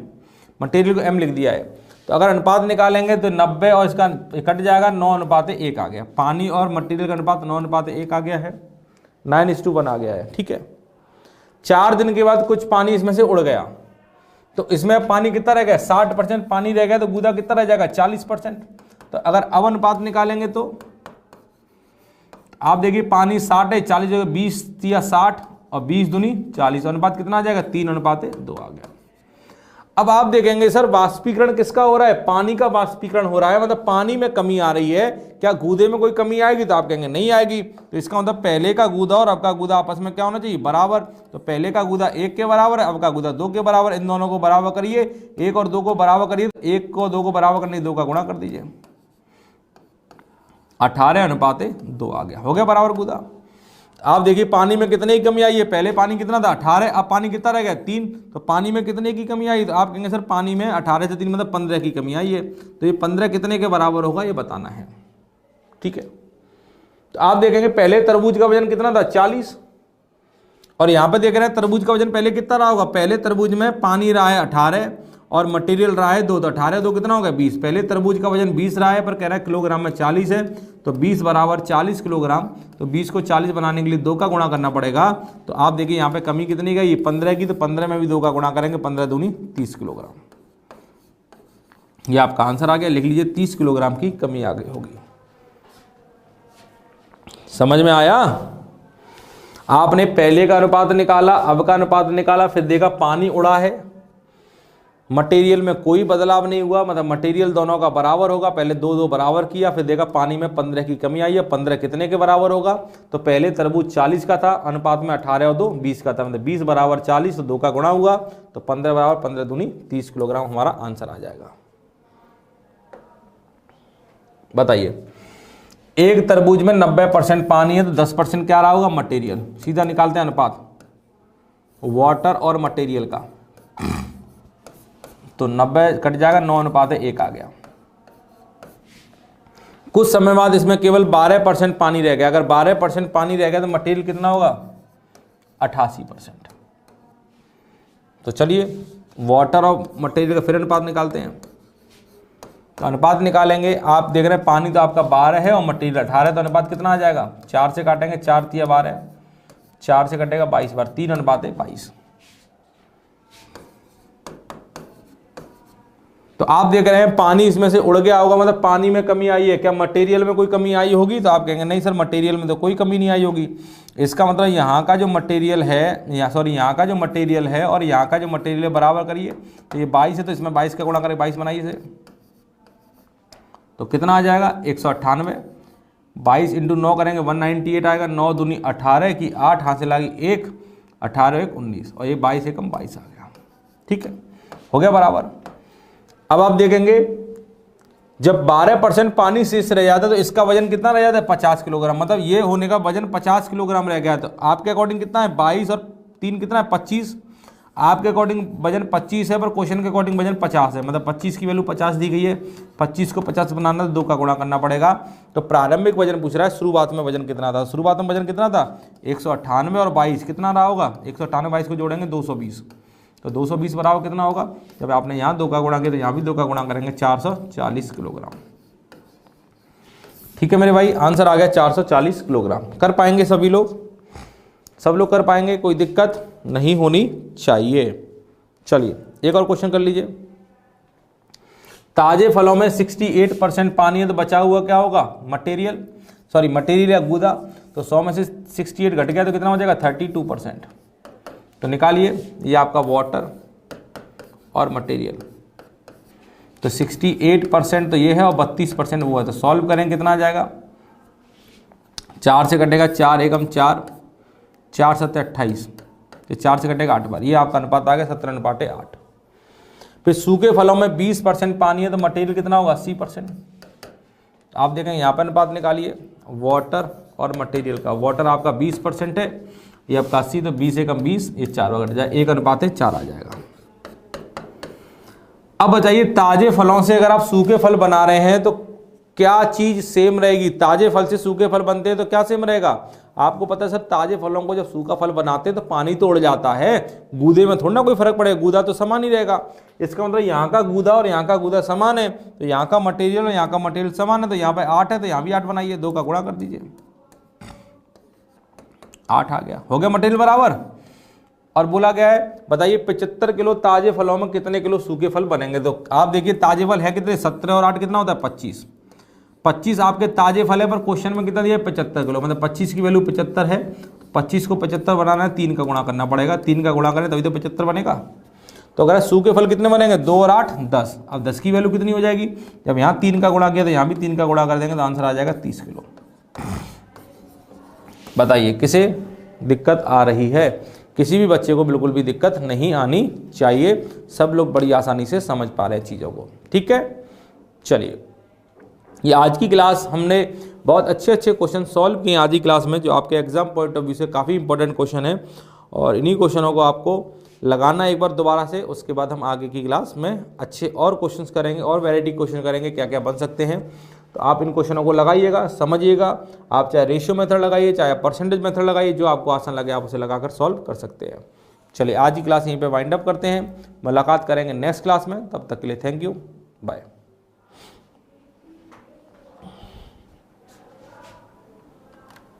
Speaker 1: मटेरियल को m लिख दिया है। तो अगर अनुपात निकालेंगे तो 90 और इसका कट जाएगा 9:1 आ गया। पानी और मटेरियल का अनुपात 9:1 आ गया है, 9:1 आ गया है। ठीक है, 4 दिन के बाद कुछ पानी इसमें से उड़ गया, तो इसमें अब पानी कितना रह गया, 60% पानी रह गया, तो गूदा कितना रह जाएगा, 40%। तो अगर अब अनुपात निकालेंगे तो आप देखिए पानी 60 है, 40 जगह 20 या 60 और 20 दूनी 40, अनुपात कितना आ जाएगा, 3:2 आ गया। अब आप देखेंगे सर वाष्पीकरण किसका हो रहा है, पानी का वाष्पीकरण हो रहा है, मतलब पानी में कमी आ रही है, क्या गूदे में कोई कमी आएगी, तो आप कहेंगे नहीं आएगी। तो इसका मतलब पहले का गूदा और अब का गूदा आपस में क्या होना चाहिए, बराबर। तो पहले का गूदा 1 के बराबर है, अब का गूदा 2 के बराबर, इन दोनों को बराबर करिए, 1 और 2 को बराबर करिए, 1 को 2 को बराबर करने 2 का गुणा कर दीजिए, 18:2 आ गया, हो गया बराबर गूदा। आप देखिए पानी में कितने की कमी आई है, पहले पानी कितना था 18, अब पानी कितना रह गया 3, तो पानी में कितने की कमी आई, तो आप कहेंगे सर पानी में 18 से 3 मतलब 15 की कमी आई है। तो ये 15 कितने के बराबर होगा ये बताना है, ठीक है। तो आप देखेंगे पहले तरबूज का वजन कितना था 40, और यहाँ पे देख रहे हैं तरबूज का वजन पहले कितना रहा होगा, पहले तरबूज में पानी रहा है 18 और मटेरियल रहा है 2, तो 18 2 कितना हो गया 20। पहले तरबूज का वजन 20 रहा है, पर कह रहा है किलोग्राम में 40 है, तो 20 बराबर 40 किलोग्राम। तो 20 को 40 बनाने के लिए 2 का गुणा करना पड़ेगा। तो आप देखिए यहाँ पे कमी कितनी गई, 15 की, तो 15 में भी 2 का गुणा करेंगे, 15 दूनी 30 किलोग्राम। ये आपका आंसर आ गया, लिख लीजिए 30 किलोग्राम की कमी आ गई होगी। समझ में आया, आपने पहले का अनुपात निकाला, अब का अनुपात निकाला, फिर देखा पानी उड़ा है, मटेरियल में कोई बदलाव नहीं हुआ, मतलब मटेरियल दोनों का बराबर होगा, पहले 2 बराबर किया, फिर देखा पानी में 15 की कमी आई है, 15 कितने के बराबर होगा, तो पहले तरबूज 40 का था, अनुपात में 18 और 2 20 का था, मतलब 20 बराबर 40, तो 2 का गुणा हुआ, तो 15 बराबर 15 दूनी 30 किलोग्राम हमारा आंसर आ जाएगा। बताइए, एक तरबूज में 90% पानी है, तो 10% क्या रहा होगा, मटेरियल। सीधा निकालते हैं अनुपात वाटर और मटेरियल का, तो 90 कट जाएगा, 9:1 आ गया। कुछ समय बाद इसमें केवल 12% पानी रह गया। अगर 12% पानी रह गया तो मटेरियल कितना होगा, 88%। तो चलिए वाटर और मटेरियल का फिर अनुपात निकालते हैं। तो अनुपात निकालेंगे, आप देख रहे हैं पानी तो आपका 12 है और मटेरियल 18, तो अनुपात कितना आ जाएगा, 4 से काटेंगे, 4 तिया 12, 4 से कटेगा 22 बार, 3:22। तो आप देख रहे हैं पानी इसमें से उड़ गया होगा, मतलब पानी में कमी आई है। क्या मटेरियल में कोई कमी आई होगी, तो आप कहेंगे नहीं सर मटेरियल में तो कोई कमी नहीं आई होगी। इसका मतलब यहाँ का जो मटेरियल है, यहाँ का जो मटेरियल है और यहाँ का जो मटेरियल है बराबर करिए। तो ये 22 है, तो इसमें 22 का गुणा करें, 22 बनाइए इसे, तो कितना आ जाएगा 198। 22 × 9 करेंगे 198 आएगा, 9 दूनी 18 की 8 हासिल आ गई 1, 18 1 19, और ये 22 एकम 22 आ गया। ठीक है, हो गया बराबर। अब आप देखेंगे जब 12% पानी शेष रह जाता है तो इसका वजन कितना रह जाता है, 50 किलोग्राम। मतलब ये होने का वजन 50 किलोग्राम रह गया। तो आपके अकॉर्डिंग कितना है, 22 और 3 कितना है, 25। आपके अकॉर्डिंग वजन 25 है, पर क्वेश्चन के अकॉर्डिंग वजन 50 है। मतलब 25 की वैल्यू 50 दी गई है, 25 को 50 बनाना तो 2 का गुणा करना पड़ेगा। तो प्रारंभिक वजन पूछ रहा है, शुरुआत में वजन कितना था। शुरुआत में वजन कितना था 198 और 22 कितना रहा होगा, 198 22 को जोड़ेंगे 220, तो 220 बराबर कितना होगा, जब आपने यहाँ 2 का गुणा किया तो यहाँ भी 2 का गुणा करेंगे, 440 किलोग्राम। ठीक है मेरे भाई, आंसर आ गया 440 किलोग्राम। कर पाएंगे सभी लोग, सब लोग कर पाएंगे, कोई दिक्कत नहीं होनी चाहिए। चलिए एक और क्वेश्चन कर लीजिए। ताजे फलों में 68% पानी है, तो बचा हुआ क्या होगा, मटेरियल या गूदा। तो 100 में से 68 घट गया तो कितना हो जाएगा, 32%। तो निकालिए, ये आपका वाटर और मटेरियल। तो 68% तो ये है और 32% वो है। तो सॉल्व करें कितना आ जाएगा, 4 से कटेगा 4 एकम 4, 4 7 28, तो 4 से कटेगा 8 बार। ये आपका अनुपात आ गया 17:8। फिर सूखे फलों में 20% पानी है, तो मटेरियल कितना होगा, 80%। आप देखें यहाँ पर अनुपात निकालिए वाटर और मटेरियल का। वाटर आपका 20% है, ये आपका 80, तो 20 एकम 20, ये 4 घट जाए, 1:4 आ जाएगा। अब बताइए ताजे फलों से अगर आप सूखे फल बना रहे हैं तो क्या चीज सेम रहेगी। ताजे फल से सूखे फल बनते हैं तो क्या सेम रहेगा, आपको पता है सर, ताजे फलों को जब सूखा फल बनाते हैं तो पानी तो उड़ जाता है, गूदे में थोड़ा ना कोई फर्क पड़ेगा, गूदा तो समान ही रहेगा। इसका मतलब यहाँ का गूदा और यहाँ का गूदा समान है, तो यहाँ का मटेरियल और यहाँ का मटेरियल समान है। तो यहाँ पे 8 है, तो यहाँ भी 8 बनाइए, 2 का गुणा कर दीजिए, 8 आ गया, हो गया मटेरियल बराबर। और बोला गया है बताइए 75 किलो ताजे फलों में कितने किलो सूखे फल बनेंगे। तो आप देखिए ताजे फल है कितने, 17 और 8 कितना होता है 25। 25 आपके ताजे फल है, पर क्वेश्चन में कितना दिया है 75 किलो, मतलब 25 की वैल्यू 75 है। 25 को 75 बनाना है, 3 का गुणा करना पड़ेगा, 3 का गुणा करें तभी तो 75 बनेगा। तो अगर सूखे फल कितने बनेंगे 2 और 8 10। अब 10 की वैल्यू कितनी हो जाएगी, जब यहाँ 3 का गुणा किया तो यहाँ भी 3 का गुणा कर देंगे तो आंसर आ जाएगा 30 किलो। बताइए किसे दिक्कत आ रही है? किसी भी बच्चे को बिल्कुल भी दिक्कत नहीं आनी चाहिए, सब लोग बड़ी आसानी से समझ पा रहे हैं चीज़ों को। ठीक है, चलिए ये आज की क्लास हमने बहुत अच्छे अच्छे क्वेश्चन सॉल्व किए आज की क्लास में, जो आपके एग्जाम पॉइंट ऑफ व्यू से काफ़ी इंपॉर्टेंट क्वेश्चन है। और इन्हीं क्वेश्चनों को आपको लगाना एक बार दोबारा से, उसके बाद हम आगे की क्लास में अच्छे और क्वेश्चंस करेंगे और वैरायटी क्वेश्चन करेंगे, क्या क्या बन सकते हैं। तो आप इन क्वेश्चनों को लगाइएगा, समझिएगा। आप चाहे रेशियो मेथड लगाइए, चाहे परसेंटेज मेथड लगाइए, जो आपको आसान लगे आप उसे लगाकर सॉल्व कर सकते हैं। चलिए आज की क्लास यहीं पे वाइंड अप करते हैं, मुलाकात करेंगे नेक्स्ट क्लास में, तब तक के लिए थैंक यू, बाय।